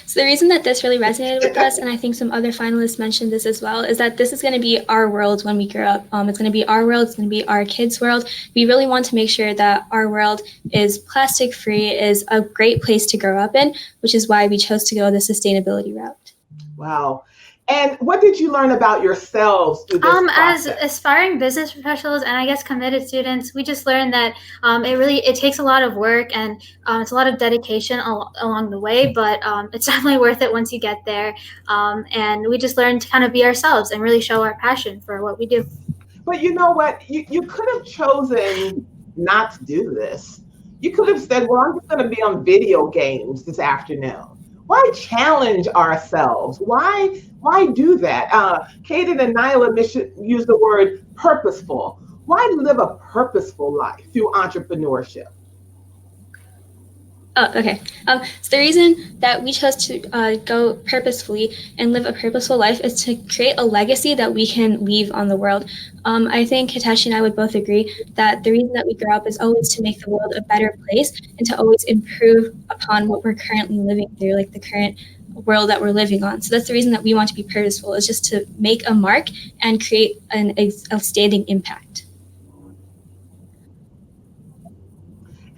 So the reason that this really resonated with us, and I think some other finalists mentioned this as well, is that this is going to be our world when we grow up. It's going to be our world. It's going to be our kids' world. We really want to make sure that our world is plastic free, is a great place to grow up in, which is why we chose to go the sustainability route. Wow. And what did you learn about yourselves through this process? As aspiring business professionals and I guess committed students, we just learned that it takes a lot of work and it's a lot of dedication along the way, but it's definitely worth it once you get there. And we just learned to kind of be ourselves and really show our passion for what we do. But you know what? You could have chosen not to do this. You could have said, well, I'm just going to be on video games this afternoon. Why challenge ourselves? Why do that? Kaden and Nyla use the word purposeful. Why live a purposeful life through entrepreneurship? Oh, okay. So the reason that we chose to go purposefully and live a purposeful life is to create a legacy that we can leave on the world. I think Hiteshi and I would both agree that the reason that we grow up is always to make the world a better place and to always improve upon what we're currently living through, like the current world that we're living on. So that's the reason that we want to be purposeful, is just to make a mark and create an outstanding impact.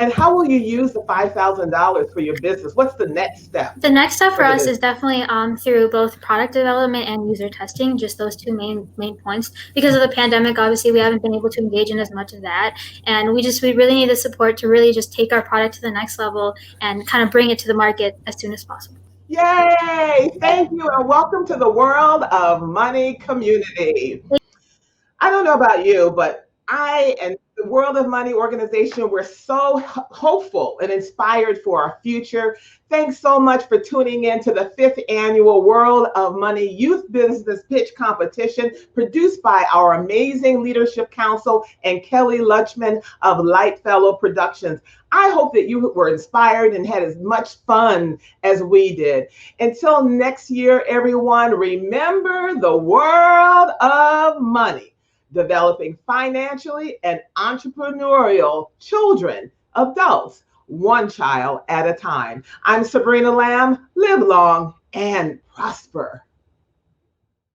And how will you use the $5,000 for your business? What's the next step? The next step for us is definitely through both product development and user testing, just those two main points. Because of the pandemic, obviously, we haven't been able to engage in as much of that. And we really need the support to really just take our product to the next level and kind of bring it to the market as soon as possible. Yay! Thank you, and welcome to the World of Money community. I don't know about you, but I and the World of Money organization, we're so hopeful and inspired for our future. Thanks so much for tuning in to the 5th annual World of Money Youth Business Pitch Competition, produced by our amazing Leadership Council and Kelly Lutchman of Light Fellow Productions. I hope that you were inspired and had as much fun as we did. Until next year, everyone, remember the world of money, developing financially and entrepreneurial children, adults, one child at a time. I'm Sabrina Lamb. Live long and prosper.